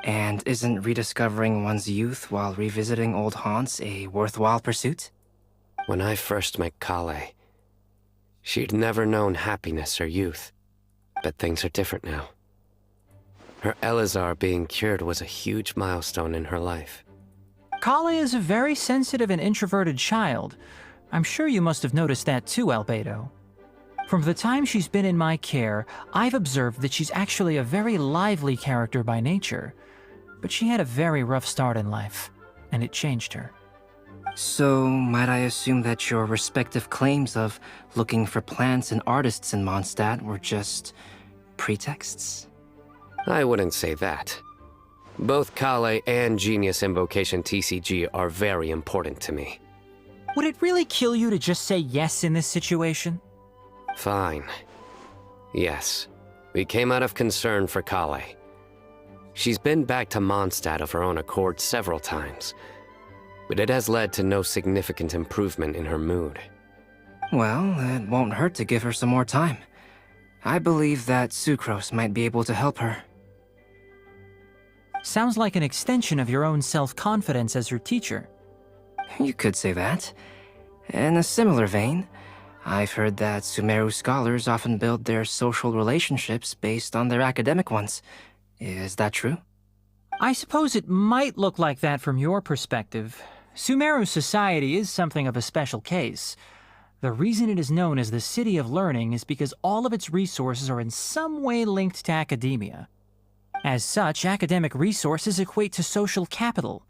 And isn't rediscovering one's youth while revisiting old haunts a worthwhile pursuit? When I first met Kale, she'd never known happiness or youth. But things are different now. Her Elazar being cured was a huge milestone in her life. Kale is a very sensitive and introverted child. I'm sure you must have noticed that too, Albedo. From the time she's been in my care, I've observed that she's actually a very lively character by nature. But she had a very rough start in life, and it changed her. So, might I assume that your respective claims of looking for plants and artists in Mondstadt were just pretexts? I wouldn't say that. Both Kale and Genius Invocation TCG are very important to me. Would it really kill you to just say yes in this situation? Fine. Yes, we came out of concern for Kale. She's been back to Mondstadt of her own accord several times, but it has led to no significant improvement in her mood. Well, it won't hurt to give her some more time. I believe that Sucrose might be able to help her. Sounds like an extension of your own self-confidence as her teacher. You could say that. In a similar vein, I've heard that Sumeru scholars often build their social relationships based on their academic ones. Is that true? I suppose it might look like that from your perspective. Sumeru society is something of a special case. The reason it is known as the City of Learning is because all of its resources are in some way linked to academia. As such, academic resources equate to social capital.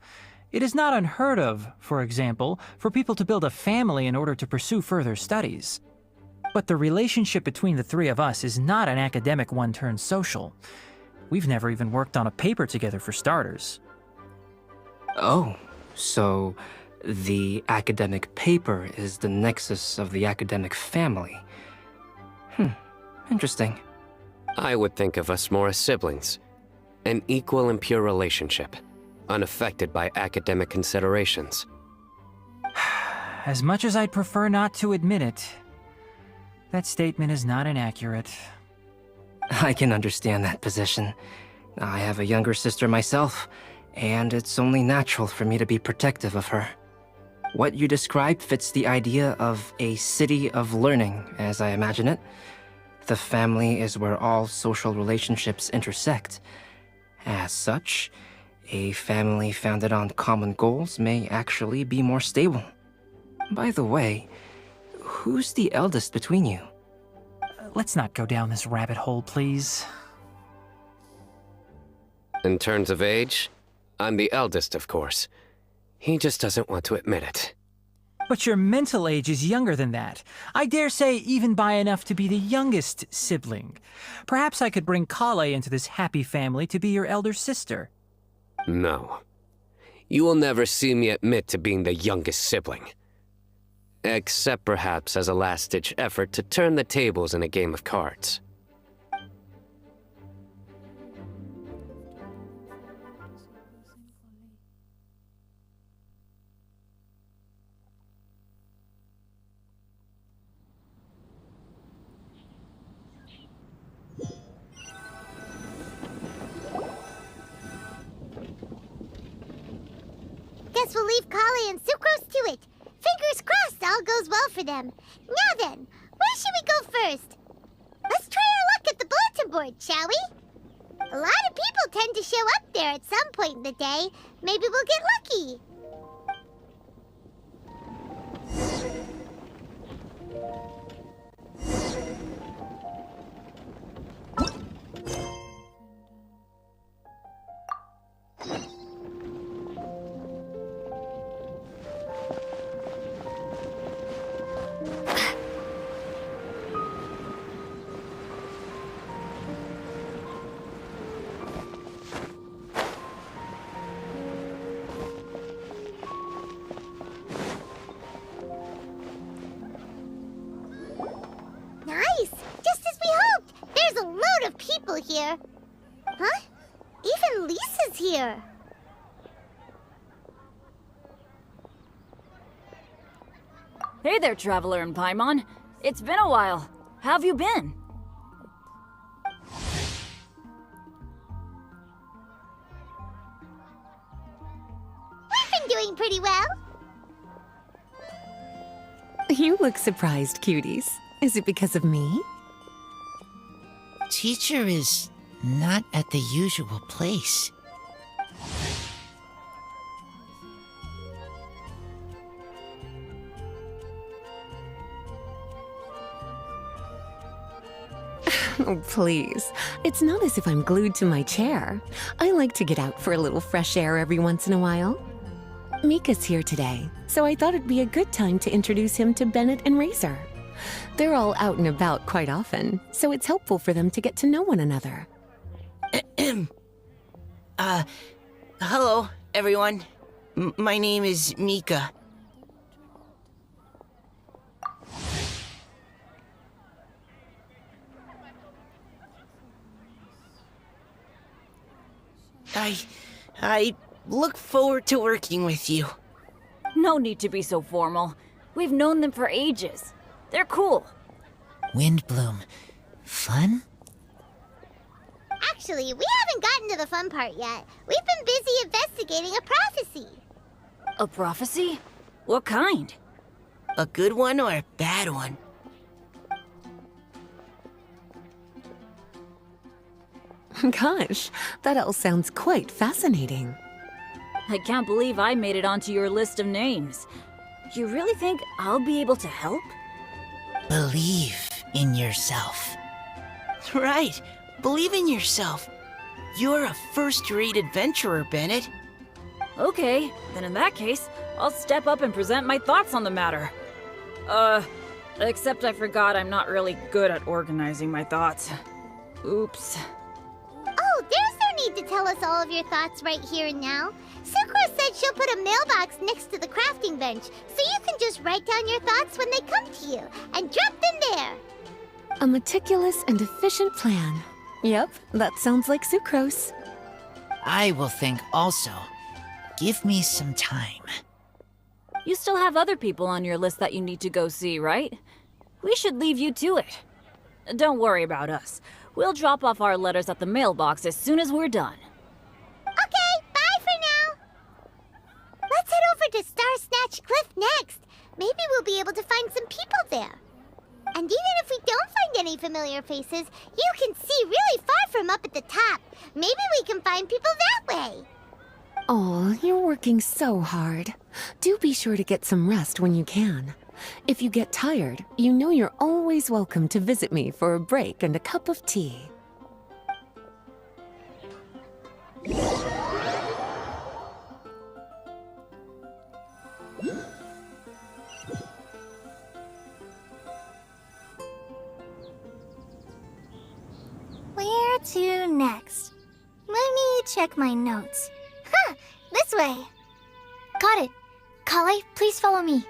It is not unheard of, for example, for people to build a family in order to pursue further studies. But the relationship between the three of us is not an academic one turned social. We've never even worked on a paper together for starters. Oh, so the academic paper is the nexus of the academic family. Interesting. I would think of us more as siblings. An equal and pure relationship, unaffected by academic considerations. As much as I'd prefer not to admit it, that statement is not inaccurate. I can understand that position. I have a younger sister myself, and it's only natural for me to be protective of her. What you describe fits the idea of a city of learning, as I imagine it. The family is where all social relationships intersect. As such, a family founded on common goals may actually be more stable. By the way, who's the eldest between you? Let's not go down this rabbit hole, please. In terms of age, I'm the eldest, of course. He just doesn't want to admit it. But your mental age is younger than that. I dare say even by enough to be the youngest sibling. Perhaps I could bring Kale into this happy family to be your elder sister. No. You will never see me admit to being the youngest sibling. Except perhaps as a last-ditch effort to turn the tables in a game of cards. Guess we'll leave Kali and Sucrose to it. Fingers crossed all goes well for them. Now then, where should we go first? Let's try our luck at the bulletin board, shall we? A lot of people tend to show up there at some point in the day. Maybe we'll get lucky. Nice! Just as we hoped! There's a load of people here. Huh? Even Lisa's here. Hey there, Traveler and Paimon. It's been a while. How have you been? We've been doing pretty well. You look surprised, cuties. Is it because of me? Teacher is not at the usual place. Oh, please. It's not as if I'm glued to my chair. I like to get out for a little fresh air every once in a while. Mika's here today, so I thought it'd be a good time to introduce him to Bennett and Razor. They're all out and about quite often, so it's helpful for them to get to know one another. Hello, everyone. My name is Mika. I look forward to working with you. No need to be so formal. We've known them for ages. They're cool. Windblume. Fun? Actually, we haven't gotten to the fun part yet. We've been busy investigating a prophecy. A prophecy? What kind? A good one or a bad one? Gosh, that all sounds quite fascinating. I can't believe I made it onto your list of names. You really think I'll be able to help? Believe in yourself. Right. Believe in yourself. You're a first-rate adventurer, Bennett. Okay, then in that case, I'll step up and present my thoughts on the matter. Except I forgot I'm not really good at organizing my thoughts. Oops. Oh, there's no need to tell us all of your thoughts right here and now. Sucrose said she'll put a mailbox next to the crafting bench, so you can just write down your thoughts when they come to you, and drop them there. A meticulous and efficient plan. Yep, that sounds like Sucrose. I will think also. Give me some time. You still have other people on your list that you need to go see, right? We should leave you to it. Don't worry about us. We'll drop off our letters at the mailbox as soon as we're done. Okay, bye for now. Let's head over to Star Snatch Cliff next. Maybe we'll be able to find some people there. And even if we don't find any familiar faces, you can see really far from up at the top. Maybe we can find people that way. Oh, you're working so hard. Do be sure to get some rest when you can. If you get tired, you know you're always welcome to visit me for a break and a cup of tea. Where to next? Let me check my notes. Huh, this way. Got it. Kale, please follow me.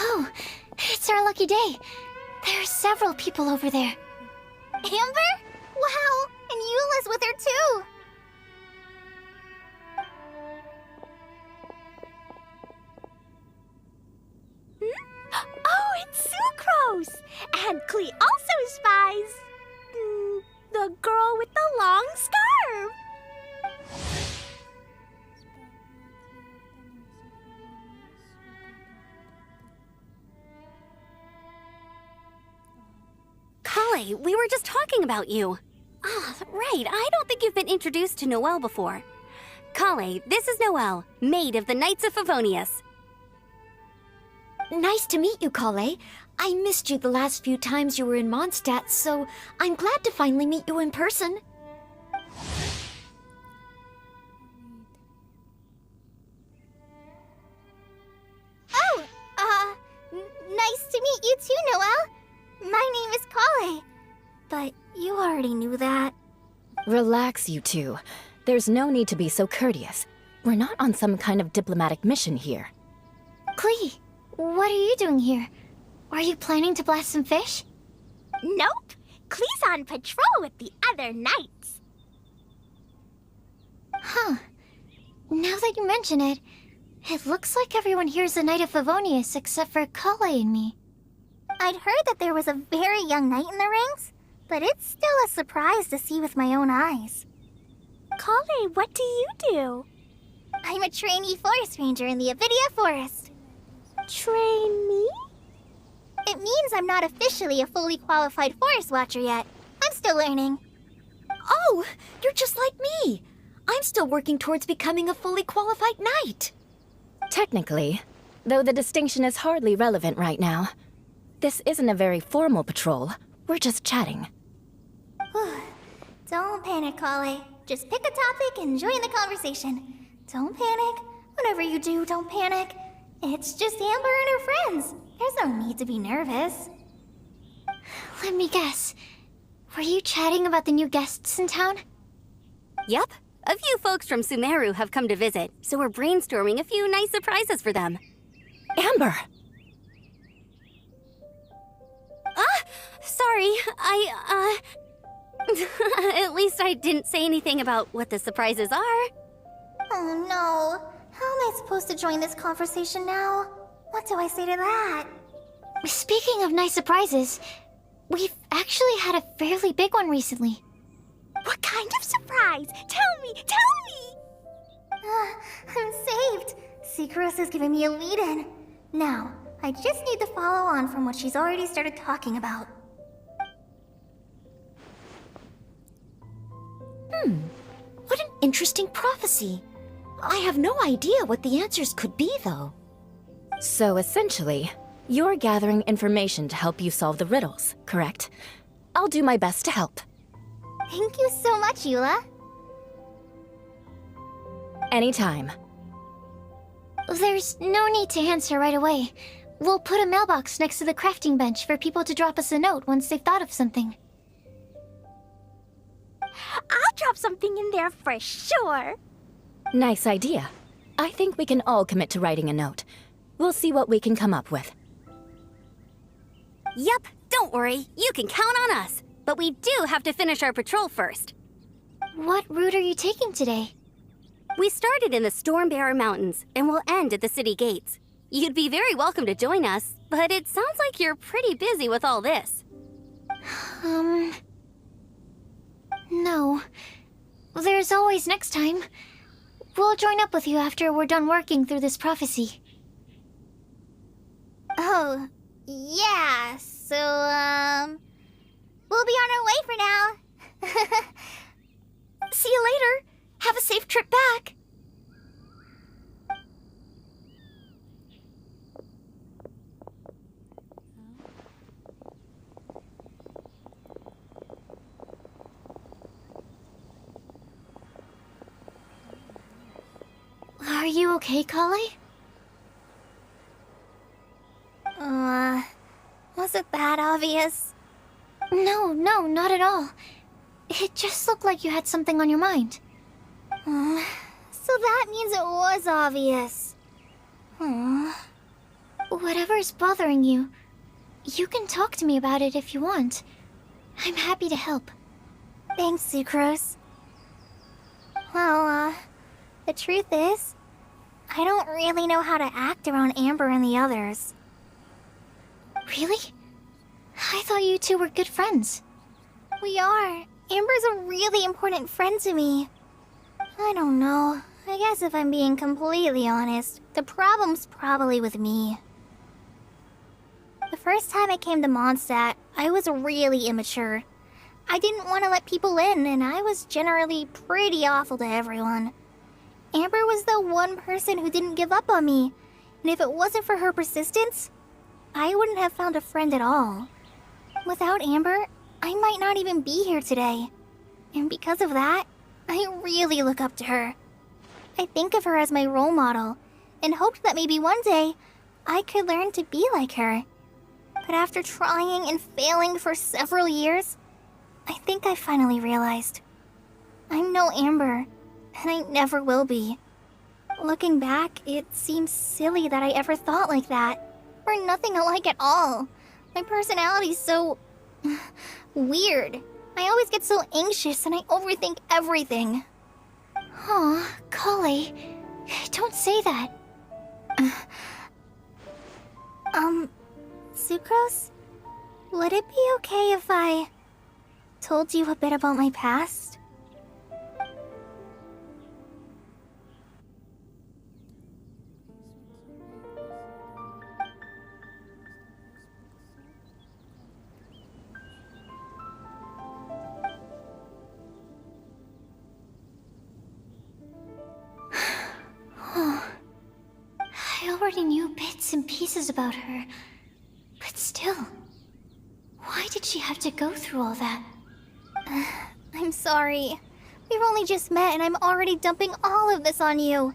Oh, it's our lucky day. There are several people over there. Amber? Wow, and Eula's with her too. Oh, it's Sucrose! And Klee also spies the girl with the long scarf. Kale, we were just talking about you. Ah, right. I don't think you've been introduced to Noelle before. Kale, this is Noelle, maid of the Knights of Favonius. Nice to meet you, Kale. I missed you the last few times you were in Mondstadt, so I'm glad to finally meet you in person. Oh, nice to meet you too, Noelle. My name is Kale. But you already knew that. Relax, you two. There's no need to be so courteous. We're not on some kind of diplomatic mission here. Klee, what are you doing here? Are you planning to blast some fish? Nope. Klee's on patrol with the other knights. Huh. Now that you mention it, it looks like everyone here is a Knight of Favonius except for Kale and me. I'd heard that there was a very young knight in the ranks, but it's still a surprise to see with my own eyes. Kale, what do you do? I'm a trainee forest ranger in the Avidia Forest. Trainee? It means I'm not officially a fully qualified forest watcher yet. I'm still learning. Oh, you're just like me. I'm still working towards becoming a fully qualified knight. Technically, though the distinction is hardly relevant right now. This isn't a very formal patrol. We're just chatting. Don't panic, Kale. Just pick a topic and join the conversation. Don't panic. Whatever you do, don't panic. It's just Amber and her friends. There's no need to be nervous. Let me guess. Were you chatting about the new guests in town? Yep. A few folks from Sumeru have come to visit, so we're brainstorming a few nice surprises for them. Amber! Sorry, at least I didn't say anything about what the surprises are. Oh no. How am I supposed to join this conversation now? What do I say to that? Speaking of nice surprises, we've actually had a fairly big one recently. What kind of surprise? Tell me, tell me! Secros is giving me a lead-in. Now, I just need to follow on from what she's already started talking about. What an interesting prophecy. I have no idea what the answers could be, though. So essentially, you're gathering information to help you solve the riddles, correct? I'll do my best to help. Thank you so much, Eula. Anytime. There's no need to answer right away. We'll put a mailbox next to the crafting bench for people to drop us a note once they've thought of something. I'll drop something in there for sure. Nice idea. I think we can all commit to writing a note. We'll see what we can come up with. Yep, don't worry. You can count on us. But we do have to finish our patrol first. What route are you taking today? We started in the Stormbearer Mountains, and we'll end at the city gates. You'd be very welcome to join us, but it sounds like you're pretty busy with all this. No. There's always next time. We'll join up with you after we're done working through this prophecy. Oh, yeah, so, we'll be on our way for now. See you later. Have a safe trip back. Are you okay, Kali? Was it that obvious? No, not at all. It just looked like you had something on your mind. So that means it was obvious. Whatever's bothering you, you can talk to me about it if you want. I'm happy to help. Thanks, Sucrose. Well, the truth is, I don't really know how to act around Amber and the others. Really? I thought you two were good friends. We are. Amber's a really important friend to me. I don't know. I guess if I'm being completely honest, the problem's probably with me. The first time I came to Mondstadt, I was really immature. I didn't want to let people in, and I was generally pretty awful to everyone. Amber was the one person who didn't give up on me, and if it wasn't for her persistence, I wouldn't have found a friend at all. Without Amber, I might not even be here today. And because of that, I really look up to her. I think of her as my role model, and hoped that maybe one day, I could learn to be like her. But after trying and failing for several years, I think I finally realized. I'm no Amber, and I never will be. Looking back, it seems silly that I ever thought like that. We're nothing alike at all. My personality's so... weird. I always get so anxious and I overthink everything. Aw, Kali, don't say that. Sucrose? Would it be okay if I told you a bit about my past? I already knew bits and pieces about her, but still, why did she have to go through all that? I'm sorry. We've only just met and I'm already dumping all of this on you.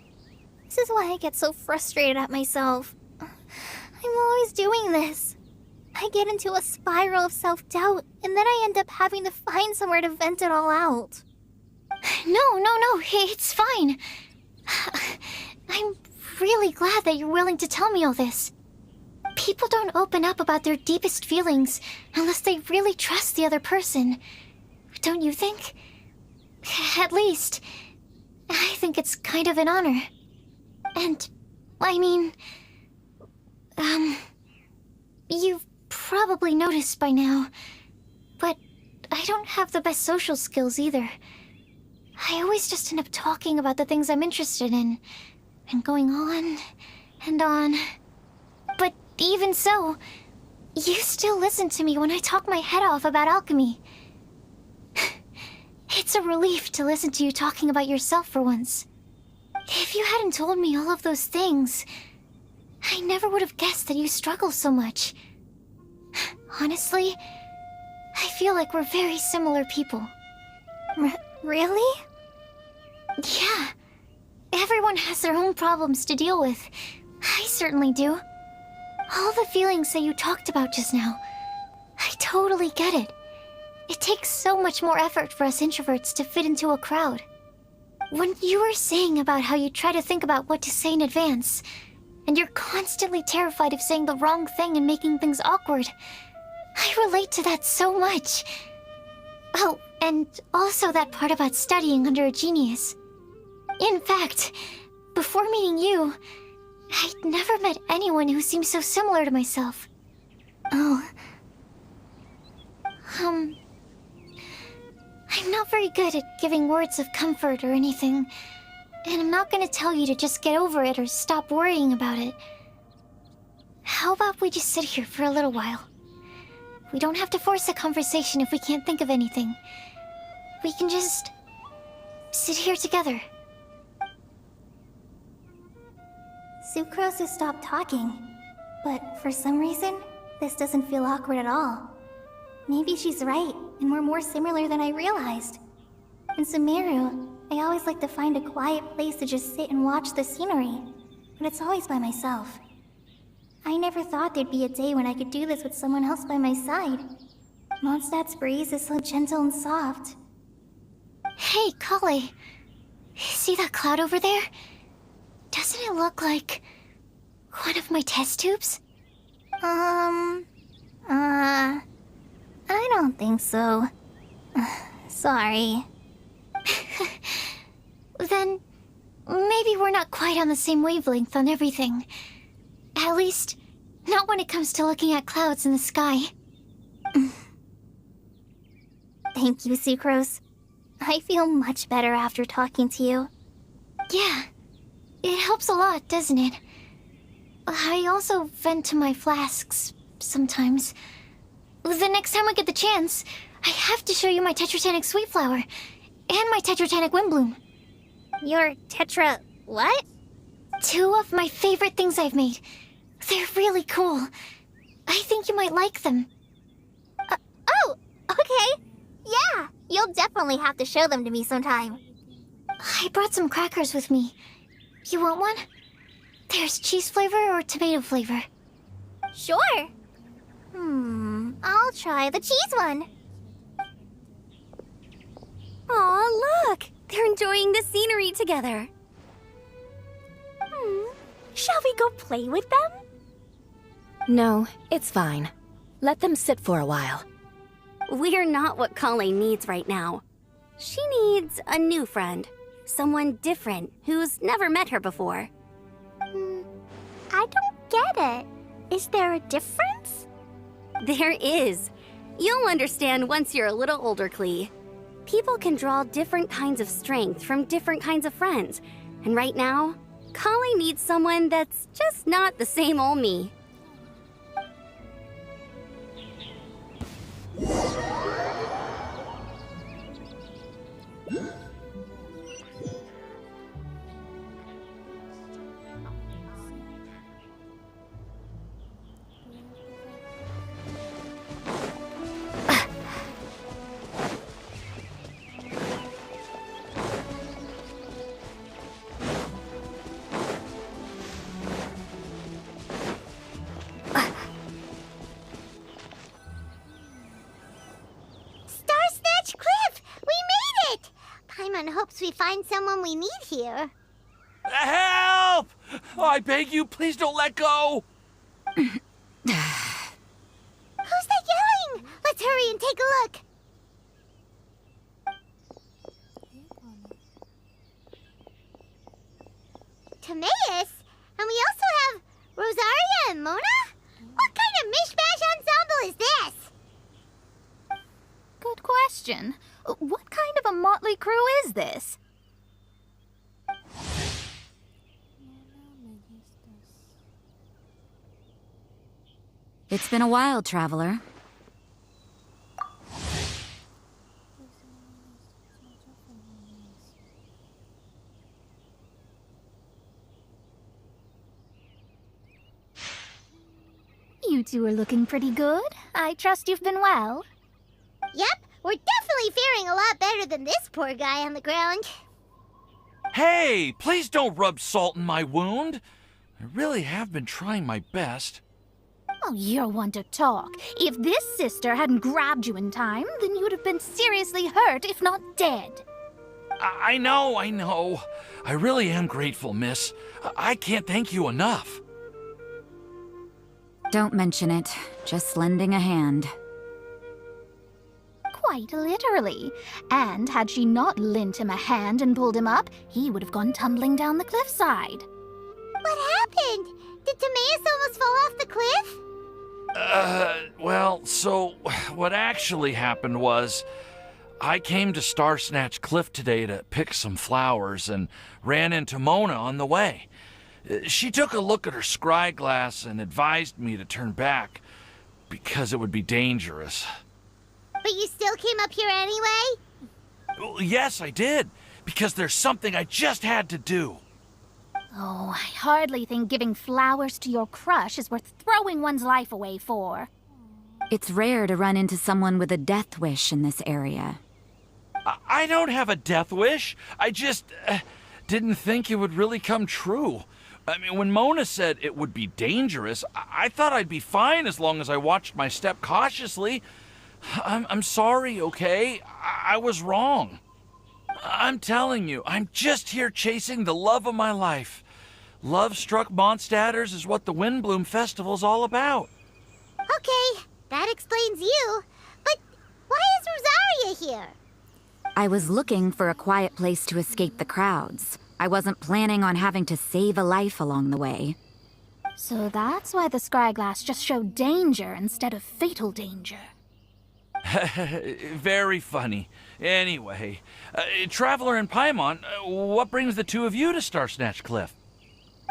This is why I get so frustrated at myself. I'm always doing this. I get into a spiral of self-doubt, and then I end up having to find somewhere to vent it all out. No, it's fine. I'm really glad that you're willing to tell me all this. People don't open up about their deepest feelings unless they really trust the other person. Don't you think? At least, I think it's kind of an honor. And, I mean... you've probably noticed by now, but I don't have the best social skills either. I always just end up talking about the things I'm interested in, and going on and on. But even so, you still listen to me when I talk my head off about alchemy. It's a relief to listen to you talking about yourself for once. If you hadn't told me all of those things, I never would have guessed that you struggle so much. Honestly, I feel like we're very similar people. Really? Yeah. Everyone has their own problems to deal with. I certainly do. All the feelings that you talked about just now, I totally get it. It takes so much more effort for us introverts to fit into a crowd. When you were saying about how you try to think about what to say in advance, and you're constantly terrified of saying the wrong thing and making things awkward, I relate to that so much. Oh, and also that part about studying under a genius. In fact, before meeting you, I'd never met anyone who seemed so similar to myself. Oh. I'm not very good at giving words of comfort or anything, and I'm not gonna tell you to just get over it or stop worrying about it. How about we just sit here for a little while? We don't have to force a conversation if we can't think of anything. We can just sit here together. Sucrose has stopped talking, but for some reason, this doesn't feel awkward at all. Maybe she's right, and we're more similar than I realized. In Sumeru, I always like to find a quiet place to just sit and watch the scenery, but it's always by myself. I never thought there'd be a day when I could do this with someone else by my side. Mondstadt's breeze is so gentle and soft. Hey, Kale. See that cloud over there? Doesn't it look like one of my test tubes? I don't think so. Sorry. Then maybe we're not quite on the same wavelength on everything. At least, not when it comes to looking at clouds in the sky. Thank you, Sucrose. I feel much better after talking to you. Yeah, it helps a lot, doesn't it? I also vent to my flasks sometimes. The next time I get the chance, I have to show you my Tetratanic Sweet Flower and my Tetratanic Windblume. Your Tetra... what? 2 of my favorite things I've made. They're really cool. I think you might like them. Oh, okay. Yeah, you'll definitely have to show them to me sometime. I brought some crackers with me. You want one? There's cheese flavor or tomato flavor. Sure. I'll try the cheese one. Aw, look! They're enjoying the scenery together. Shall we go play with them? No, it's fine. Let them sit for a while. We're not what Colleen needs right now. She needs a new friend. Someone different who's never met her before. I don't get it. Is there a difference? There is. You'll understand once you're a little older, Klee. People can draw different kinds of strength from different kinds of friends. And right now, Colleen needs someone that's just not the same old me. Paimon hopes we find someone we need here. Help! Oh, I beg you, please don't let go! Who's that yelling? Let's hurry and take a look. Timaeus? And we also have Rosaria and Mona? What kind of mishmash ensemble is this? Good question. What kind of a motley crew is this? It's been a while, traveler. You two are looking pretty good. I trust you've been well. Yep, we're definitely faring a lot better than this poor guy on the ground. Hey, please don't rub salt in my wound. I really have been trying my best. Oh, you're one to talk. If this sister hadn't grabbed you in time, then you'd have been seriously hurt, if not dead. I know. I really am grateful, miss. I can't thank you enough. Don't mention it. Just lending a hand. Quite literally. And had she not lent him a hand and pulled him up, he would have gone tumbling down the cliffside. What happened? Did Timaeus almost fall off the cliff? Well, so what actually happened was I came to Star Snatch Cliff today to pick some flowers and ran into Mona on the way. She took a look at her scry glass and advised me to turn back because it would be dangerous. But you still came up here anyway? Well, yes, I did, because there's something I just had to do. Oh, I hardly think giving flowers to your crush is worth throwing one's life away for. It's rare to run into someone with a death wish in this area. I don't have a death wish. I just didn't think it would really come true. I mean, when Mona said it would be dangerous, I thought I'd be fine as long as I watched my step cautiously. I'm sorry, okay? I was wrong. I'm telling you, I'm just here chasing the love of my life. Love-struck Mondstadters is what the Windblume Festival's all about. Okay, that explains you. But why is Rosaria here? I was looking for a quiet place to escape the crowds. I wasn't planning on having to save a life along the way. So that's why the scryglass just showed danger instead of fatal danger. Very funny. Anyway, Traveler and Paimon, what brings the two of you to Star Snatch Cliff?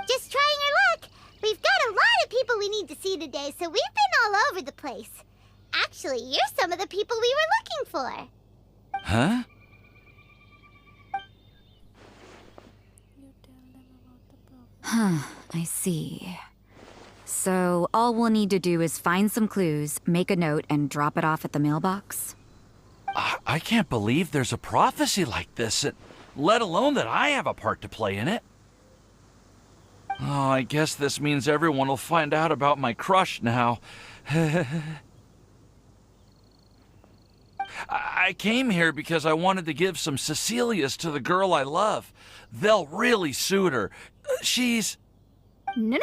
Just trying our luck. We've got a lot of people we need to see today, so we've been all over the place. Actually, you're some of the people we were looking for. Huh? Huh, I see. So all we'll need to do is find some clues, make a note, and drop it off at the mailbox? I can't believe there's a prophecy like this, let alone that I have a part to play in it. Oh, I guess this means everyone will find out about my crush now. I came here because I wanted to give some Cecilias to the girl I love. They'll really suit her. She's... No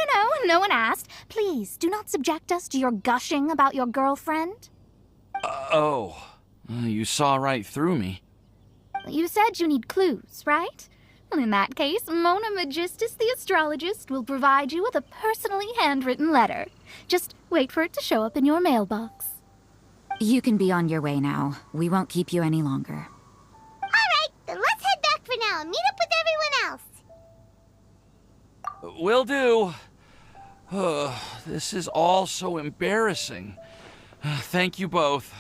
one asked. Please, do not subject us to your gushing about your girlfriend. You saw right through me. You said you need clues, right? Well, in that case, Mona Magistus the astrologist will provide you with a personally handwritten letter. Just wait for it to show up in your mailbox. You can be on your way now. We won't keep you any longer. All right, then let's head back for now and meet up with everyone else. Will do. This is all so embarrassing. Thank you both.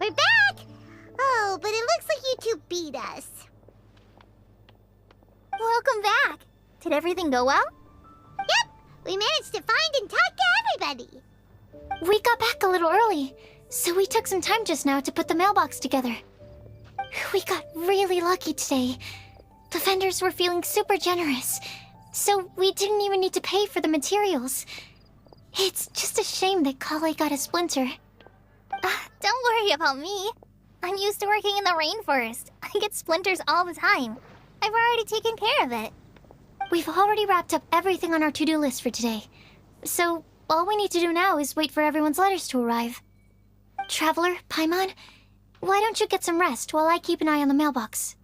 We're back! Oh, but it looks like you two beat us. Welcome back. Did everything go well? Yep, we managed to find and talk to everybody. We got back a little early, so we took some time just now to put the mailbox together. We got really lucky today. The vendors were feeling super generous, so we didn't even need to pay for the materials. It's just a shame that Kale got a splinter. Don't worry about me. I'm used to working in the rainforest. I get splinters all the time. I've already taken care of it. We've already wrapped up everything on our to-do list for today. So, all we need to do now is wait for everyone's letters to arrive. Traveler, Paimon, why don't you get some rest while I keep an eye on the mailbox?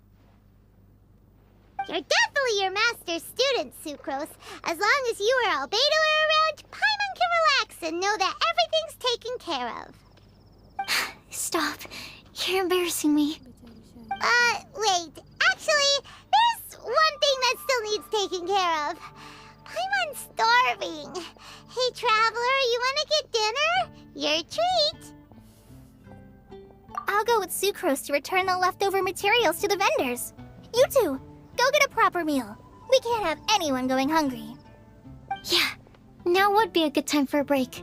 You're definitely your master's student, Sucrose. As long as you or Albedo are around, Paimon can relax and know that everything's taken care of. Stop. You're embarrassing me. Wait. Actually, there's one thing that still needs taking care of. Paimon's starving. Hey, Traveler, you want to get dinner? Your treat. I'll go with Sucrose to return the leftover materials to the vendors. You two, go get a proper meal. We can't have anyone going hungry. Yeah, now would be a good time for a break.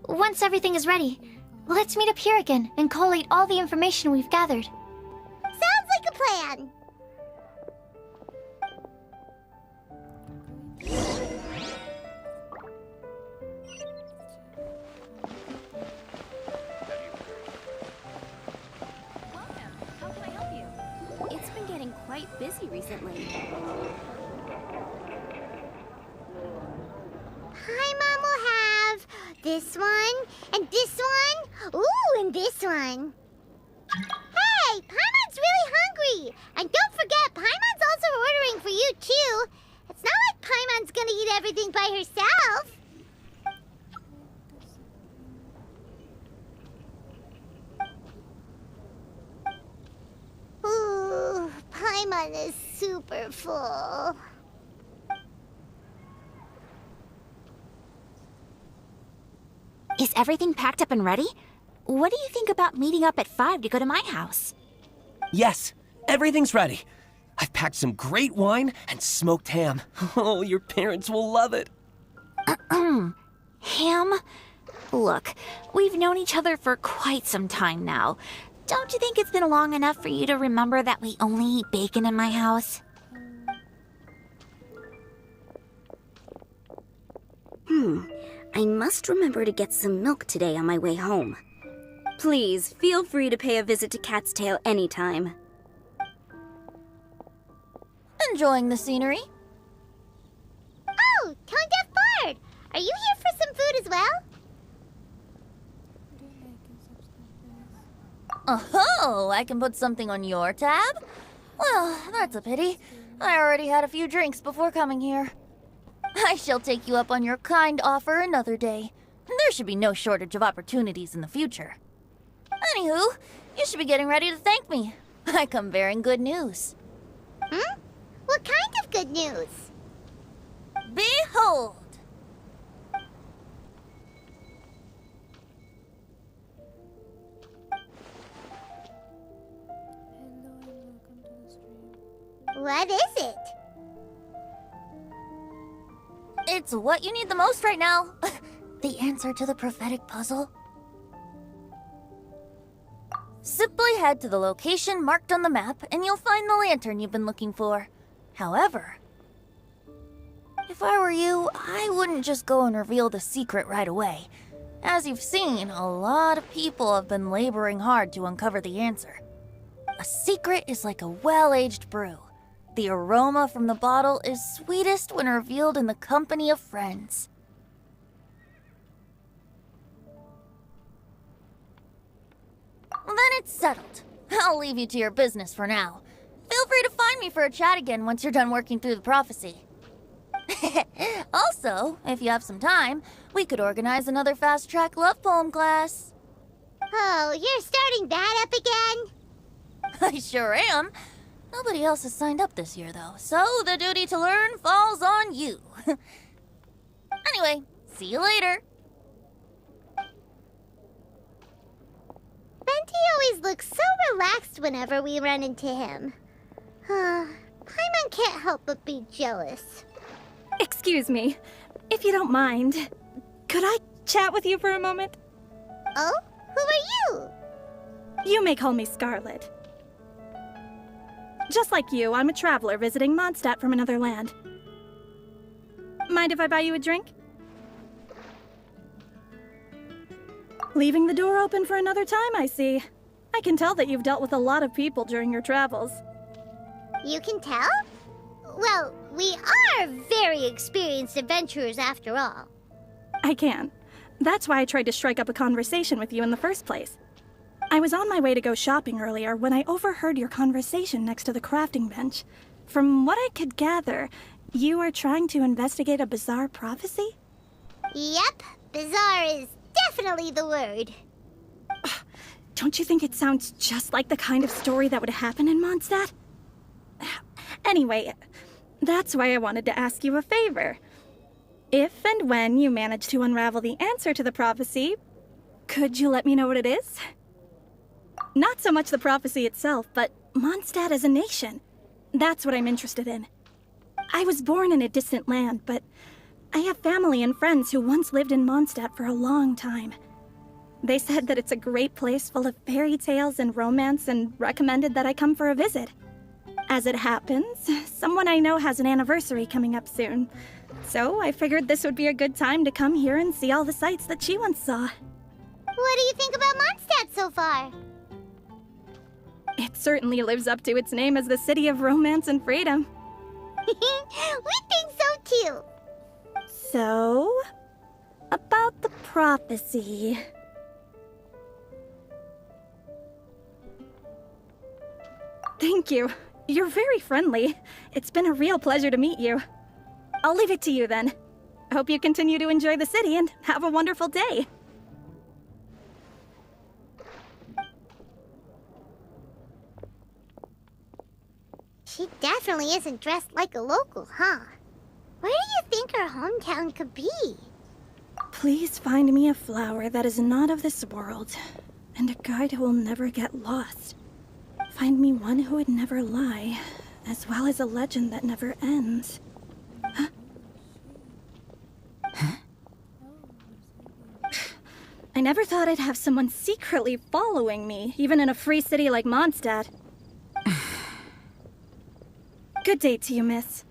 Once everything is ready, let's meet up here again and collate all the information we've gathered. Sounds like a plan. It's been getting quite busy recently. Paimon will have this one, and this one, ooh, and this one. Hey, Paimon's really hungry! And don't forget, Paimon's also ordering for you, too. It's not like Paimon's gonna eat everything by herself. Ooh, Paimon is super full. Is everything packed up and ready? What do you think about meeting up at 5 to go to my house? Yes, everything's ready. I've packed some great wine and smoked ham. Oh, your parents will love it. Ham? Look, we've known each other for quite some time now. Don't you think it's been long enough for you to remember that we only eat bacon in my house? I must remember to get some milk today on my way home. Please, feel free to pay a visit to Cat's Tail anytime. Enjoying the scenery? Oh, Tone Deaf Bard! Are you here for some food as well? Oh, I can put something on your tab? Well, that's a pity. I already had a few drinks before coming here. I shall take you up on your kind offer another day. There should be no shortage of opportunities in the future. Anywho, you should be getting ready to thank me. I come bearing good news. What kind of good news? Behold! What is it? It's what you need the most right now. The answer to the prophetic puzzle. Simply head to the location marked on the map and you'll find the lantern you've been looking for. However, if I were you, I wouldn't just go and reveal the secret right away. As you've seen, a lot of people have been laboring hard to uncover the answer. A secret is like a well-aged brew. The aroma from the bottle is sweetest when revealed in the company of friends. Then it's settled. I'll leave you to your business for now. Feel free to find me for a chat again once you're done working through the prophecy. Also, if you have some time, we could organize another fast-track love poem class. Oh, you're starting that up again? I sure am. Nobody else has signed up this year, though, so the duty to learn falls on you. Anyway, see you later. Benti always looks so relaxed whenever we run into him. Paimon can't help but be jealous. Excuse me, if you don't mind, could I chat with you for a moment? Oh? Who are you? You may call me Scarlet. Just like you, I'm a traveler visiting Mondstadt from another land. Mind if I buy you a drink? Leaving the door open for another time, I see. I can tell that you've dealt with a lot of people during your travels. You can tell? Well, we are very experienced adventurers after all. I can. That's why I tried to strike up a conversation with you in the first place. I was on my way to go shopping earlier when I overheard your conversation next to the crafting bench. From what I could gather, you are trying to investigate a bizarre prophecy? Yep, bizarre is definitely the word. Don't you think it sounds just like the kind of story that would happen in Mondstadt? Anyway, that's why I wanted to ask you a favor. If and when you manage to unravel the answer to the prophecy, could you let me know what it is? Not so much the prophecy itself, but Mondstadt as a nation. That's what I'm interested in. I was born in a distant land, but I have family and friends who once lived in Mondstadt for a long time. They said that it's a great place full of fairy tales and romance and recommended that I come for a visit. As it happens, someone I know has an anniversary coming up soon. So I figured this would be a good time to come here and see all the sights that she once saw. What do you think about Mondstadt so far? It certainly lives up to its name as the city of romance and freedom. We think so too. So, about the prophecy. Thank you. You're very friendly. It's been a real pleasure to meet you. I'll leave it to you then. I hope you continue to enjoy the city and have a wonderful day. She definitely isn't dressed like a local, huh? Where do you think her hometown could be? Please find me a flower that is not of this world, and a guide who will never get lost. Find me one who would never lie, as well as a legend that never ends. Huh? I never thought I'd have someone secretly following me, even in a free city like Mondstadt. Good day to you, miss.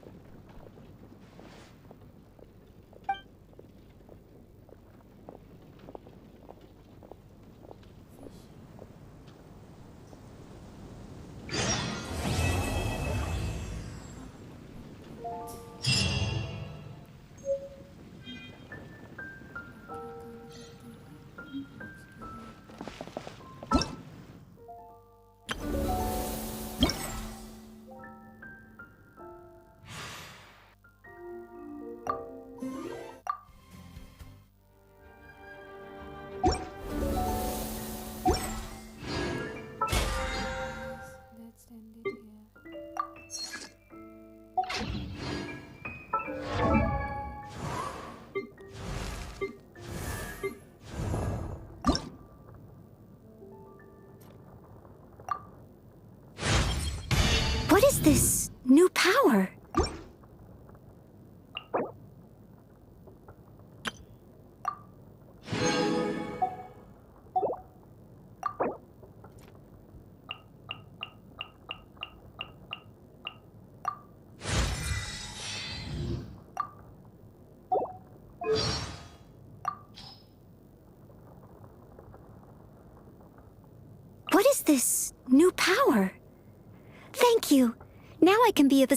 Let's end it here. What is this new power? What is this new power? Thank you. Now I can be of a...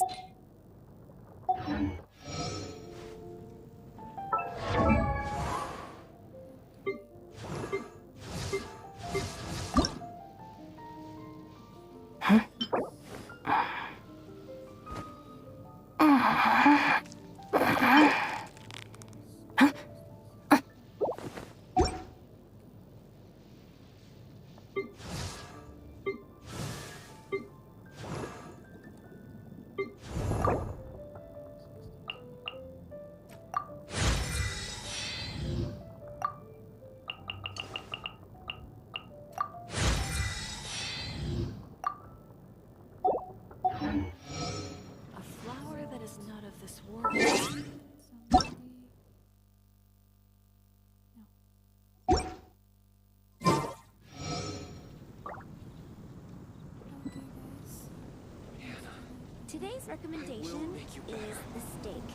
A flower that is not of this world. Today's recommendation is the steak.